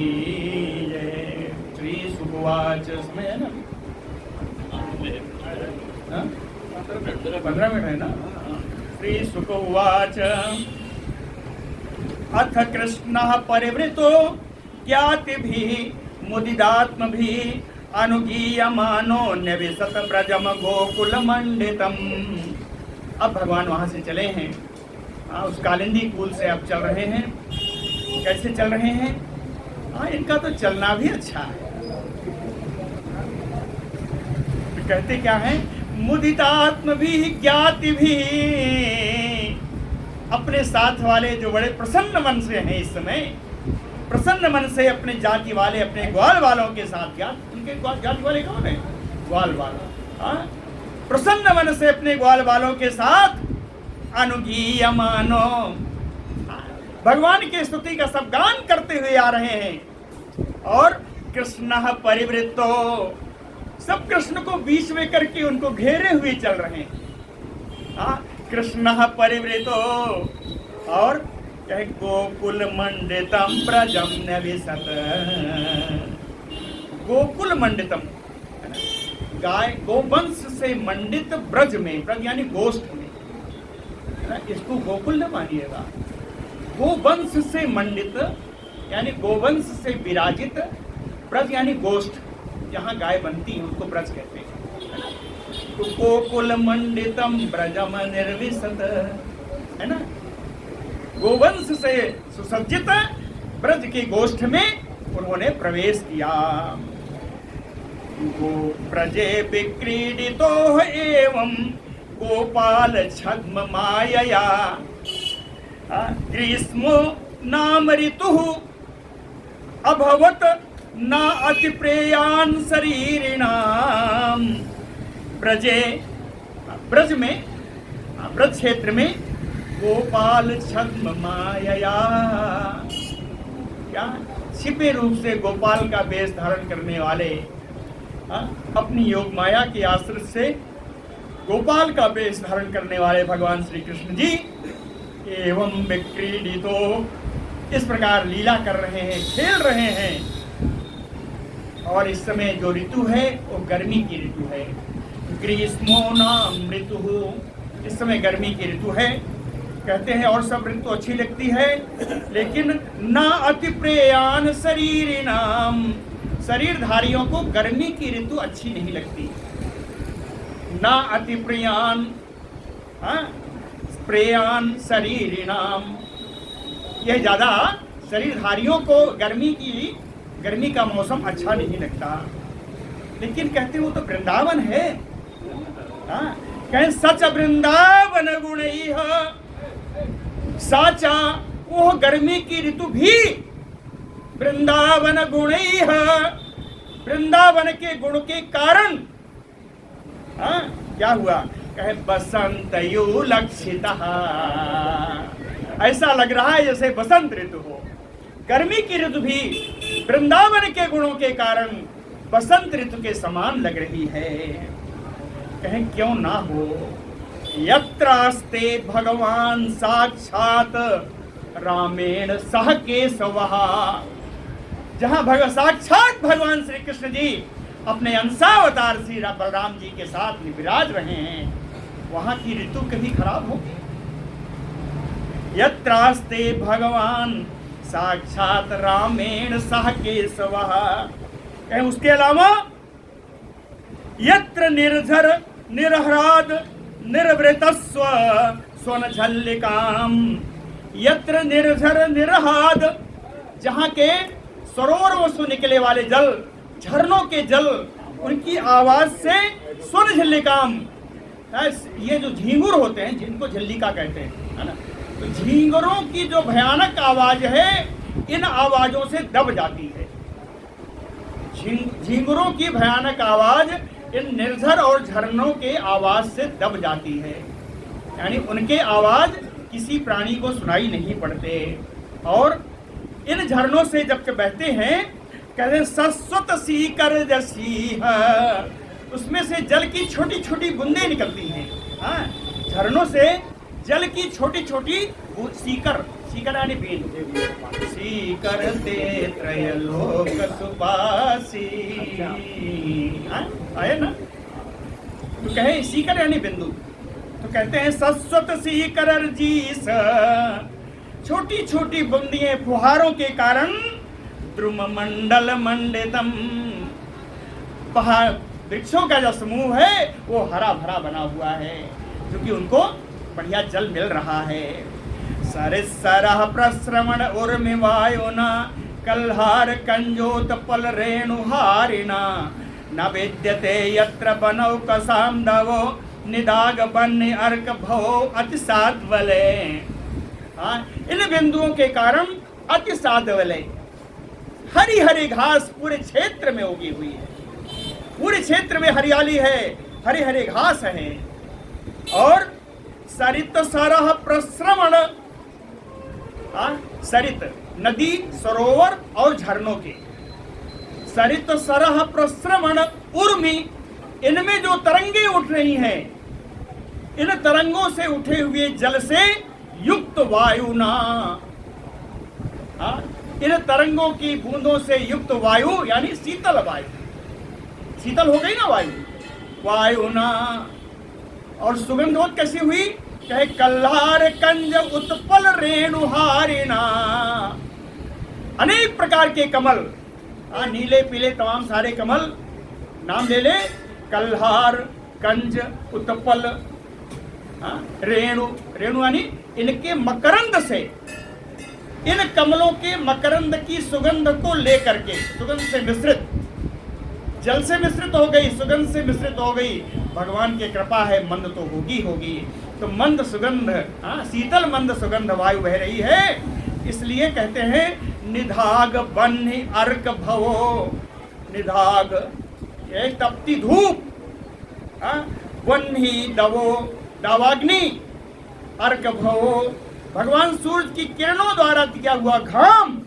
[SPEAKER 1] जय। श्री सुखवाच, इसमें है ना 15 मिनट है ना। श्री सुखवाच अथ कृष्णः परिवृतो ज्ञातिभिः मुदितात्मभिः अनुगीयमानो निविशत ब्रजम गोकुल मंडितम। अब भगवान वहां से चले हैं, उस कालिंदी कुल से अब चल रहे हैं। कैसे चल रहे हैं? इनका तो चलना भी अच्छा है। तो कहते क्या है? मुदितात्म भी ज्ञाति भी, अपने साथ वाले जो बड़े प्रसन्न मन से हैं इस समय, प्रसन्न मन से अपने जाति वाले, अपने ग्वाल वालों के साथ, उनके जाति वाले कौन है? ग्वाल वाला। प्रसन्न मन से अपने ग्वाल वालों के साथ अनुगीयमानो, भगवान की स्तुति का सब गान करते हुए आ रहे हैं। और कृष्ण परिवृत्तो, सब कृष्ण को बीच में करके उनको घेरे हुए चल रहे हैं। कृष्ण परिवृतो, और कहे गोकुल मंडितम ब्रजम निविशत, गोकुल मंडितम, गाय गोवंश से मंडित ब्रज में, ब्रज यानी गोष्ठ में, इसको गोकुल न मानिएगा। गोवंश से मंडित यानी गोवंश से विराजित, ब्रज यानी गोष्ठ, जहाँ गाय बनती है उसको ब्रज कहते हैं। तो गोकुल मंडितम ब्रजम निर्विशत, है ना, गोवंश से सुसज्जित ब्रज की गोष्ठ में उन्होंने प्रवेश किया। गो प्रजे विक्रीडितो एवं गोपाल छद्म मायया, ग्रीष्मो नाम ऋतु अभवत न अति प्रेयान शरीरिणाम। ब्रजे, ब्रज में, ब्रज क्षेत्र में गोपाल छद्म मायया, क्या छिपे रूप से गोपाल का वेश धारण करने वाले, अपनी योग माया के आश्रित से गोपाल का वेश धारण करने वाले भगवान श्री कृष्ण जी एवं विक्रीडितो, इस प्रकार लीला कर रहे हैं, खेल रहे हैं। और इस समय जो ऋतु है वो गर्मी की ऋतु है। ग्रीष्मो नाम ऋतु, इस समय गर्मी की ऋतु है। कहते हैं और सब ऋतु अच्छी लगती है, लेकिन ना अति प्रेयान शरीर नाम, शरीरधारियों को गर्मी की ऋतु अच्छी नहीं लगती। ना अति प्रियान, प्रेयान शरीर नाम, यह ज़्यादा शरीरधारियों को गर्मी का मौसम अच्छा नहीं लगता। लेकिन कहते वो तो वृंदावन है। कहें सच वृंदावन गुण साचा, वो गर्मी की ऋतु भी वृंदावन गुण, वृंदावन के गुण के कारण क्या हुआ? कहे बसंत यु लक्षित, ऐसा लग रहा है जैसे बसंत ऋतु हो। गर्मी की ऋतु भी वृंदावन के गुणों के कारण बसंत ऋतु के समान लग रही है। कहें क्यों ना हो? यत्रास्ते भगवान साक्षात रामेण सह केशवः, जहां साक्षात भगवान श्री कृष्ण जी अपने अंशावतार श्री बलराम जी के साथ विराज रहे हैं, वहां की ऋतु कभी खराब होगी? यत्रास्ते भगवान साक्षात रामेण सह केशवः। कहीं उसके अलावा यत्र निर्झर निर्ह्राद निर्वृतस्व स्वनझल्लिकाम, यत्र निर्झर निर्हाद, जहाँ के सरोवरों से निकले वाले जल, झरनों के जल, उनकी आवाज से स्वन झल्लिकाम, ये जो झींगुर होते हैं जिनको झल्लिका कहते हैं, है ना, तो झींगुरों की जो भयानक आवाज है इन आवाजों से दब जाती है। झींगुरों की भयानक आवाज इन निर्झर और झरनों के आवाज से दब जाती है, यानी उनके आवाज किसी प्राणी को सुनाई नहीं पड़ते। और इन झरनों से जब बहते हैं, कहते हैं सस्वत सीकर जसी, उसमें से जल की छोटी छोटी बूंदें निकलती हैं। झरनों से जल की छोटी छोटी सीकर, सीकर यानी बीन, सीकर ते त्रयलोक सुपासी, आए ना, तो कहे सीकर यानी बिंदु, तो कहते हैं सस्वत सीकर जीस, छोटी छोटी बूंदियां फुहारों के कारण द्रुम मंडल मंडितम, पहाड़ वृक्षों का जो समूह है वो हरा भरा बना हुआ है, क्योंकि उनको बढ़िया जल मिल रहा है। सरिसरः प्रश्रवण उर्मि वायुना कल्हार कंजोत पल रेणुहारिणा, न विद्यते यत्र बनौ कसामदवो निदाग बन्य अर्क भवो अति साध्वले। इन बिंदुओं के कारण अति साध्वले, हरी हरी घास पूरे क्षेत्र में उगी हुई है, पूरे क्षेत्र में हरियाली है, हरे हरे घास है। और सरित सरह प्रश्रवण, सरित नदी, सरोवर और झरनों के, सरित सरह प्रश्रवण उर्मी, इनमें जो तरंगे उठ रही हैं, इन तरंगों से उठे हुए जल से युक्त वायुना, इन तरंगों की बूंदों से युक्त वायु यानी शीतल वायु, शीतल हो गई ना वायु, वायुना। और सुगंधोत कैसी हुई? कहे कल्हार कंज उत्पल रेणुहारिणा, अनेक प्रकार के कमल, नीले पीले तमाम सारे कमल, नाम ले ले, कल्हार कंज उत्पल, रेणु, रेणु यानी इनके मकरंद से, इन कमलों के मकरंद की सुगंध को लेकर के, सुगंध से मिश्रित, जल से मिश्रित हो गई, सुगंध से मिश्रित हो गई, भगवान की कृपा है, मंद तो होगी होगी, तो मंद सुगंध, शीतल मंद सुगंध वायु बह रही है। इसलिए कहते हैं निधाग बन्ही अर्क भवो, निधाग एक तपती धूप, बन्ही दवो दावाग्नि, अर्क भवो भगवान सूर्य की किरणों द्वारा दिया हुआ घाम,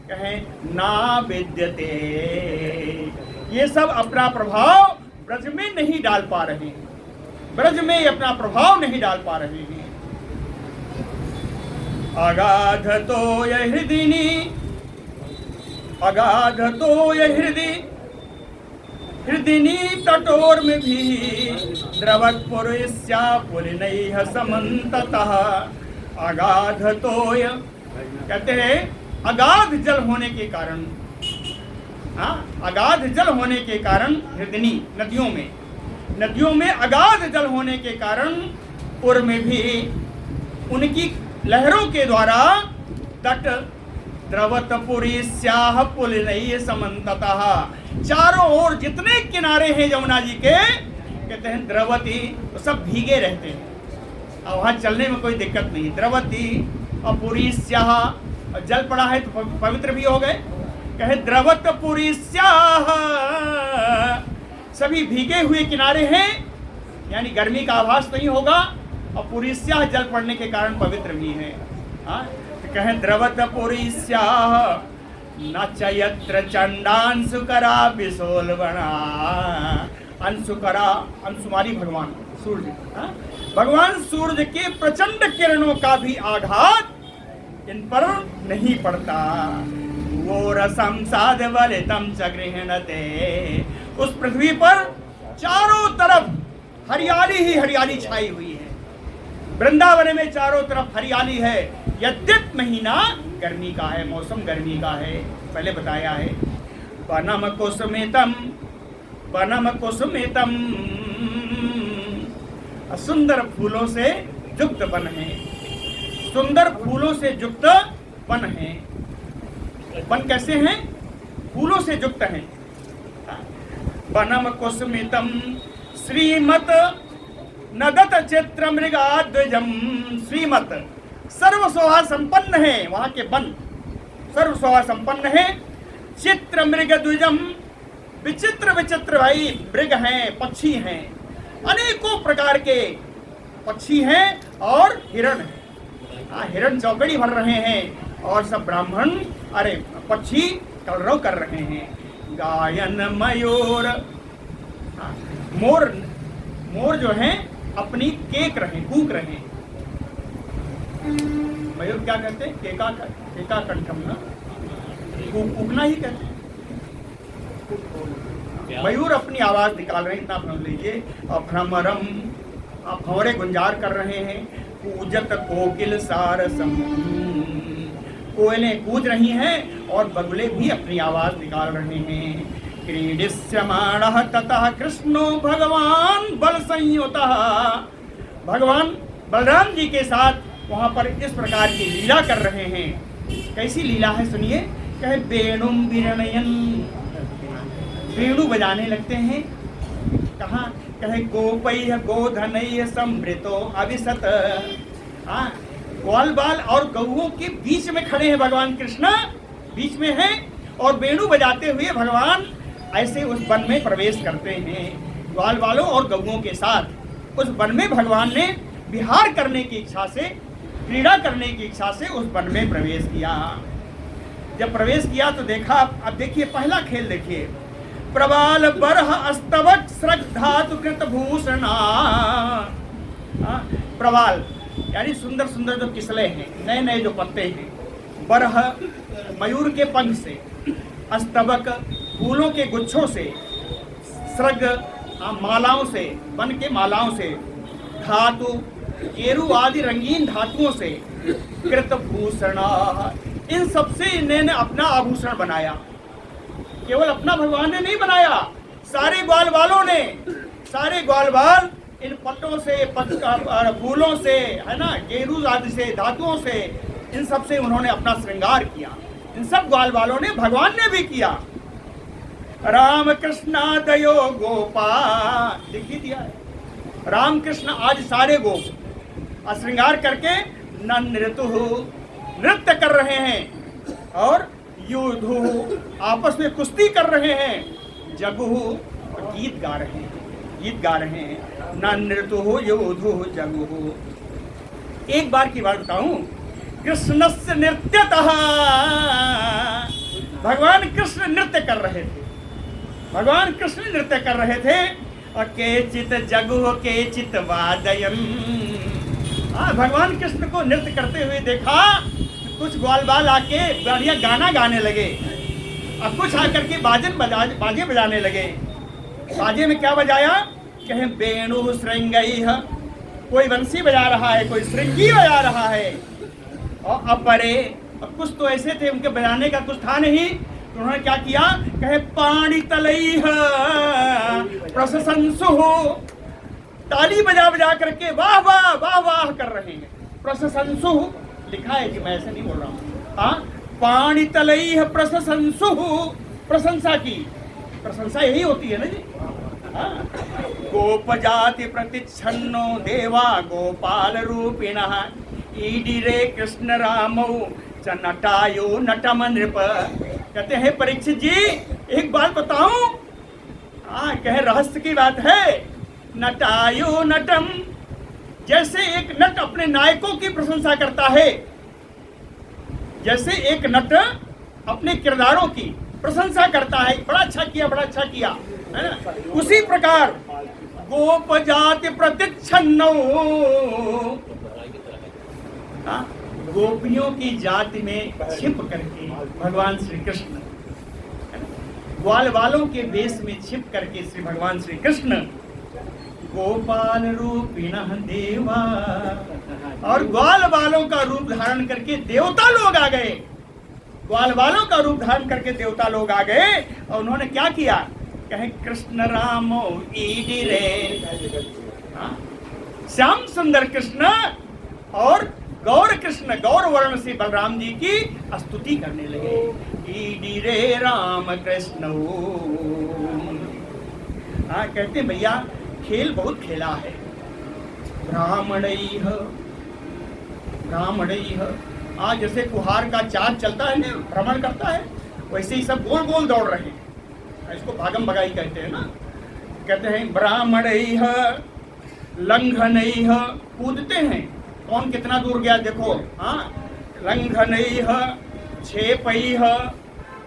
[SPEAKER 1] कहें ना विद्यते, ये सब अपना प्रभाव ब्रज में नहीं डाल पा रहे हैं, ब्रज में अपना प्रभाव नहीं डाल पा रहे हैं। अगाध तो यह हृदिनी अगाध तो ये हृदिनी तटोर में भी द्रवत पुरुष्या पुलिनैः समन्ततः। अगाध तो य कहते हैं अगाध जल होने के कारण, अगाध जल होने के कारण हृदनी नदियों में अगाध जल होने के कारण पुर में भी उनकी लहरों के द्वारा तट द्रवत पुरीस्याः पुलिनैः समन्ततः, चारों ओर जितने किनारे हैं यमुना जी के कहते हैं द्रवती, तो सब भीगे रहते हैं और वहाँ चलने में कोई दिक्कत नहीं। द्रवती और पुरीस्याः, जल पड़ा है तो पवित्र भी हो गए। कहे द्रवत पुरीस्याः, सभी भीगे हुए किनारे हैं, यानी गर्मी का आभास नहीं होगा, और पुरीस्याः जल पड़ने के कारण पवित्र भी है। कहे द्रवत पुरीस्याः न च यत्र चंडांशुकरा विशोलवना। अंशुकरा, अंशुमारी भगवान सूर्य, भगवान सूर्य के प्रचंड किरणों का भी आघात इन पर नहीं पड़ता। वो रसम साध बलितम च गृह्णते, उस पृथ्वी पर चारों तरफ हरियाली ही हरियाली छाई हुई है। वृंदावन में चारों तरफ हरियाली है, यद्यप महीना गर्मी का है, मौसम गर्मी का है, पहले बताया है। वनम कुसुमितम, सुंदर फूलों से युक्त वन है, सुंदर फूलों से युक्त वन है। वन कैसे हैं? फूलों से युक्त हैं। वनम कुसुमितम श्रीमत नदत चित्र मृगाद्वजम। श्रीमत सर्व शोभा संपन्न है, वहां के वन सर्व शोभा संपन्न है। चित्र मृग द्विजम, विचित्र विचित्र भाई मृग हैं, पक्षी हैं, अनेकों प्रकार के पक्षी हैं और हिरण हैं। हिरण चौकड़ी भर रहे हैं और सब ब्राह्मण अरे पक्षी कलरव कर रहे हैं। गायन मयूर, मोर जो हैं अपनी केक रहे, कूक रहे। मयूर क्या कहते हैं? केका कंठम ना, कूकना ही कहते हैं। मयूर अपनी आवाज निकाल रहे हैं, इतना समझ लीजिए। और भ्रमरम, भंवरे गुंजार कर रहे हैं। पूजत कोकिल सारसम, कोयलें कूद रही हैं और बगुले भी अपनी आवाज निकाल रहे हैं। क्रीडिष्यमाणः ततः कृष्णो भगवान बल संयुतः, भगवान बलराम जी के साथ वहाँ पर इस प्रकार की लीला कर रहे हैं। कैसी लीला है सुनिए। कहे वेणुम विरणयन, वेणु बजाने लगते हैं। कहाँ? कहे गोपैः गोधनैः समृतो अविशत, ग्वाल बाल और गौओं के बीच में खड़े हैं भगवान कृष्ण, बीच में हैं और वेणु बजाते हुए भगवान ऐसे उस वन में प्रवेश करते हैं। ग्वाल बालों और गौओं के साथ उस वन में भगवान ने विहार करने की इच्छा से, क्रीड़ा करने की इच्छा से उस वन में प्रवेश किया। जब प्रवेश किया तो देखा, अब देखिए पहला खेल देखिए। प्रबाल बरह अस्तवक श्रद्धातु कृत भूषणा। प्रबाल यानी सुंदर सुंदर जो किसले हैं, नए नए जो पत्ते हैं। बरह मयूर के पंख से, अस्तबक फूलों के गुच्छों से, सृग मालाओं से, वन के मालाओं से, धातु केरू आदि रंगीन धातुओं से, कृत भूषणा, इन सबसे इन्होंने अपना आभूषण बनाया। केवल अपना भगवान ने नहीं बनाया, सारे ग्वाल वालों ने, सारे ग्वाल बाल इन पत्तों से, फूलों से, है ना, गेरू आदि से, धातुओं से, इन सब से उन्होंने अपना श्रृंगार किया। इन सब ग्वाल वालों ने, भगवान ने भी किया। राम कृष्णादयो गोपा, लिख ही दिया है। राम कृष्ण आज सारे गोप श्रृंगार करके नृत्य कर रहे हैं और युधु आपस में कुश्ती कर रहे हैं। जगु गीत गा रहे हैं। नृतु युधु जगु। एक बार की बात बताऊं, कृष्णस्य नृत्यतः, भगवान कृष्ण नृत्य कर रहे थे। भगवान कृष्ण नृत्य कर रहे थे। और केचित जगु केचित वादयन, भगवान कृष्ण को नृत्य करते हुए देखा। कुछ ग्वाल बाल आके बढ़िया गाना गाने लगे और कुछ आकर के बाजे बजाने लगे। बाजे में क्या बजाया? कहे वेणु श्रृंगई है, कोई बंसी बजा रहा है, कोई श्रृंगी बजा रहा है। और अपरे, और कुछ तो ऐसे थे उनके बजाने का कुछ था नहीं, तो उन्होंने क्या किया? कहे पाणी तलई प्रशंसु, ताली बजा बजा करके वाह वाह वाह वाह कर रहे हैं। प्रशंसु लिखा है कि मैं ऐसे नहीं बोल रहा हूँ। हाँ, पाणी तलई प्रशंसु, प्रशंसा की, प्रशंसा यही होती है ना जी। गोप जाति प्रतिच्छन्नो देवा गोपाल रूपिणः ईडिरे कृष्ण रामौ च नटायो नटम नृप। कहते हैं परीक्षित जी एक बात बताऊं? हाँ, कहे रहस्य की बात है। नटायो नटम, जैसे एक नट अपने नायकों की प्रशंसा करता है, जैसे एक नट अपने किरदारों की प्रशंसा करता है, बड़ा अच्छा किया, बड़ा अच्छा किया, है ना? उसी प्रकार गोप जाति प्रतिच्छन्नो, गोपियों की जाति में छिप करके भगवान श्री कृष्ण, ग्वाल वालों के वेश में छिप करके श्री भगवान श्री कृष्ण गोपाल रूपिणः देवा, और ग्वाल वालों का रूप धारण करके देवता लोग आ गए। ग्वाल वालों का रूप धारण करके देवता लोग आ गए और उन्होंने क्या किया? कहे कृष्ण रामो ईडिरे, श्याम सुंदर कृष्ण और गौर कृष्ण, गौर वर्ण से बलराम जी की स्तुति करने लगे। ईडिरे राम कृष्ण। हाँ, कहते भैया खेल बहुत खेला है। ब्राह्मणैः, आज जैसे कुहार का चाल चलता है, भ्रमण करता है, वैसे ही सब गोल गोल दौड़ रहे हैं। इसको भागम भगाई कहते हैं ना। कहते हैं ब्राह्मणैः लंघनैः, कूदते हैं, कौन कितना दूर गया देखो। हाँ, लंघनैः छेपैः,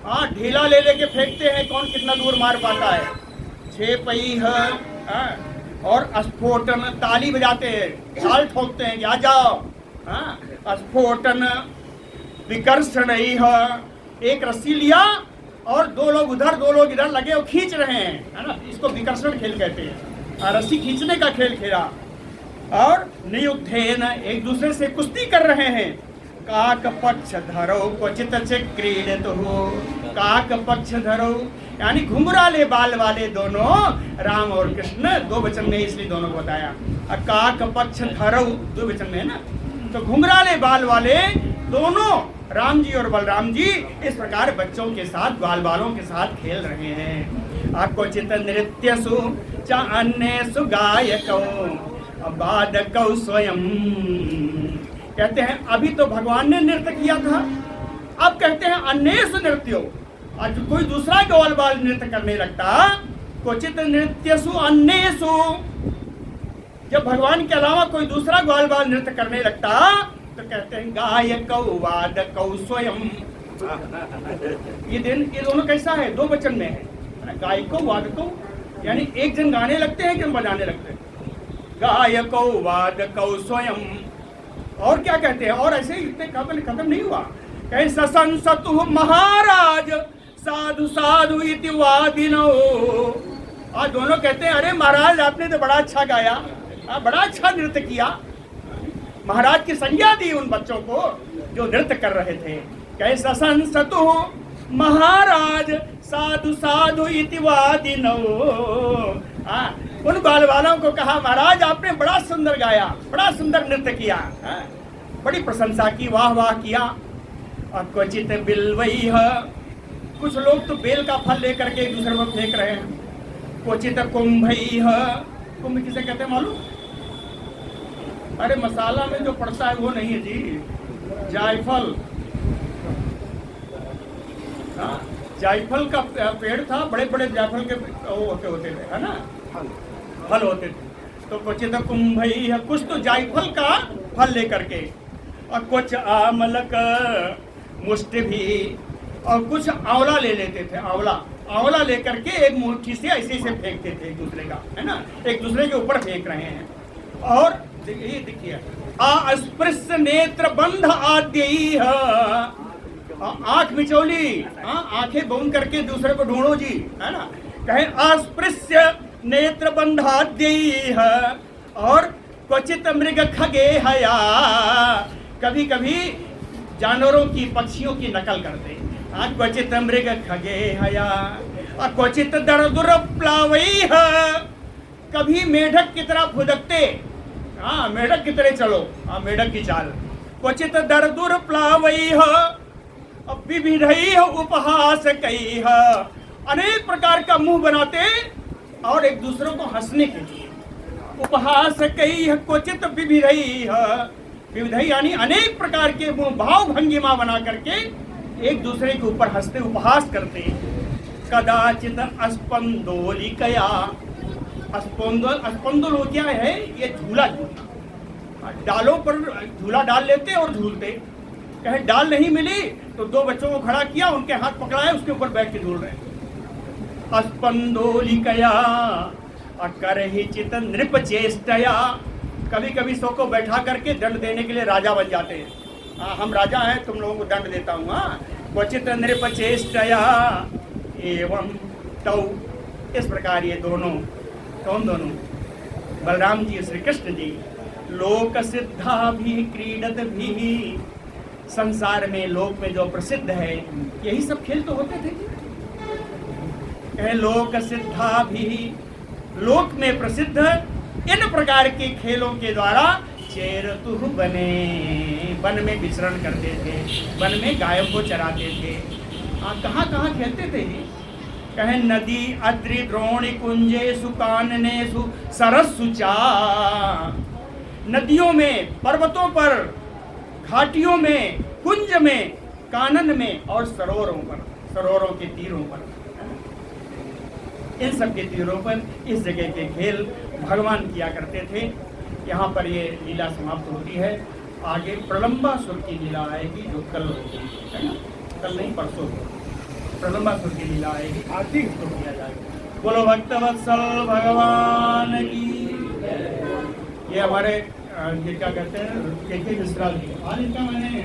[SPEAKER 1] हाँ ढीला ले लेके फेंकते हैं, कौन कितना दूर मार पाता है। छेपैः, और स्फोटन, ताली बजाते हैं, झाल ठोकते हैं कि आ जाओ। हाँ, स्फोटन विकर्षणैः, एक रस्सी लिया और दो लोग उधर दो लोग इधर लगे और खींच रहे हैं, है ना, इसको विकर्षण खेल कहते हैं। रस्सी खींचने का खेल खेला। और नियुद्धेन, एक दूसरे से कुश्ती कर रहे हैं। काक पक्ष धरो क्वचित क्रीडित हो, काक पक्ष धरो यानी घुंघराले बाल वाले दोनों, राम और कृष्ण, दो वचन में इसलिए दोनों को बताया। काक पक्ष धरो दो वचन में है ना, तो घुंघराले बाल वाले दोनों राम जी और बलराम जी इस प्रकार बच्चों के साथ, बाल बालों के साथ खेल रहे हैं। क्वचित नृत्यसु च अन्येषु गायकौ बाधकौ स्वयं। कहते हैं अभी तो भगवान ने नृत्य किया था, अब कहते हैं अन्येषु नृत्यो, आज कोई दूसरा ग्वाल बाल नृत्य करने लगता। क्वचित नृत्यसु अन्येषु, जब भगवान के अलावा कोई दूसरा ग्वाल बाल नृत्य करने लगता तो कहते हैं गायकौ वादकौ स्वयं। ये दोनों कैसा है? दो वचन में है। गायकौ वादकौ यानी एक जन गाने लगते हैं कि हम बजाने लगते हैं। गायकौ वादकौ स्वयं। और क्या कहते हैं? और ऐसे ही इतने खत्म नहीं हुआ। कहीं ससंसतु महाराज साधु साधु इति वादिनो। और दोनों कहते हैं अरे महाराज आपने तो बड़ा अच्छा गाया, बड़ा अच्छा नृत्य किया। महाराज की संज्ञा दी उन बच्चों को जो नृत्य कर रहे थे। कहे ससंसतु महाराज साधु साधु इति वादिनो। उन बाल वालों को कहा महाराज आपने बड़ा सुंदर गाया, बड़ा सुंदर नृत्य किया, बड़ी प्रशंसा की, वाह वाह किया। और क्वचित बिल्वैः, कुछ लोग तो बेल का फल लेकर के एक दूसरे को फेंक रहे हैं। क्वचित कुंभैः, कुंभ किसे कहते हैं मालूम? अरे मसाला में जो पड़ता है वो नहीं है जी, जायफल। जायफल का पेड़ था, बड़े बड़े जायफल के होते थे, है ना, फल होते थे। तो क्वचित कुंभैः, कुछ तो जायफल का फल लेकर के, और कुछ आमलक मुष्टि भी, और कुछ आंवला ले लेते थे। आंवला लेकर के एक मुट्ठी से ऐसे से फेंकते थे एक दूसरे का, है ना, एक दूसरे के ऊपर फेंक रहे हैं। और ये देखिए अस्पृश्य नेत्र बंध आद्यैः, आंख मिचौली, आंखें बंद करके दूसरे को ढूंढो जी, है ना। कहे अस्पृश्य नेत्र बंधाद्यैः और क्वचित मृग खगे हया, कभी कभी जानवरों की, पक्षियों की नकल करते। क्वचित मृग खगे हया क्वचित दरदुर प्लावैः, कभी मेढक की तरह फुदकते, मेढक की तरह चलो, मेढक की चाल। क्वचित दरदुर प्लावैः विविधैः उपहासकैः, अनेक प्रकार का मुंह बनाते और एक दूसरे को हंसने के लिए। उपहासकैः क्वचित विविधैः, विविधैः यानी अनेक प्रकार के मुंह, भाव भंगिमा बना करके एक दूसरे के ऊपर हंसते, उपहास करते। कदाचित अस्पंदोलिकया, अस्पंदोल हो क्या है, ये झूला झूलना, डालों पर झूला डाल लेते और झूलते। कहीं डाल नहीं मिली तो दो बच्चों को खड़ा किया, उनके हाथ पकड़ाए, उसके ऊपर बैठ के झूल रहे। अस्पंदोलिकया अकरहिचित नृप चेष्टया, कभी कभी सो को बैठा करके दंड देने के लिए राजा बन जाते हैं। हम राजा हैं, तुम लोगों को दंड देता हूँ। क्वचित नृप चेष्टया एवं तौ, इस प्रकार ये दोनों, कौन दोनों, बलराम जी, श्री कृष्ण जी, लोक सिद्धा भी क्रीडत भी, संसार में, लोक में जो प्रसिद्ध है, यही सब खेल तो होते थे। लोक सिद्धा भी, लोक में प्रसिद्ध इन प्रकार के खेलों के द्वारा चेरतुह बने, वन में विचरण करते थे, वन में गायों को चराते थे। कहाँ कहाँ खेलते थे ये? कहे नदी अद्रि द्रोणी कुंजेषु काननेषु सरस्सु चा, नदियों में, पर्वतों पर, घाटियों में, कुंज में, कानन में और सरोवरों पर, सरोवरों के तीरों पर, इन सब के तीरों पर इस जगह के खेल भगवान किया करते थे। यहाँ पर ये लीला समाप्त होती है। आगे प्रलंबासुर की लीला आएगी, जो कल होगी, है ना, कल नहीं परसों प्रलंबासुर की लीला आएगी, आज ही इसको किया जाएगा। बोलो भक्तवत्सल भगवान की। ये हमारे ये क्या कहते हैं, के मिश्रा जी, आज इनका मैंने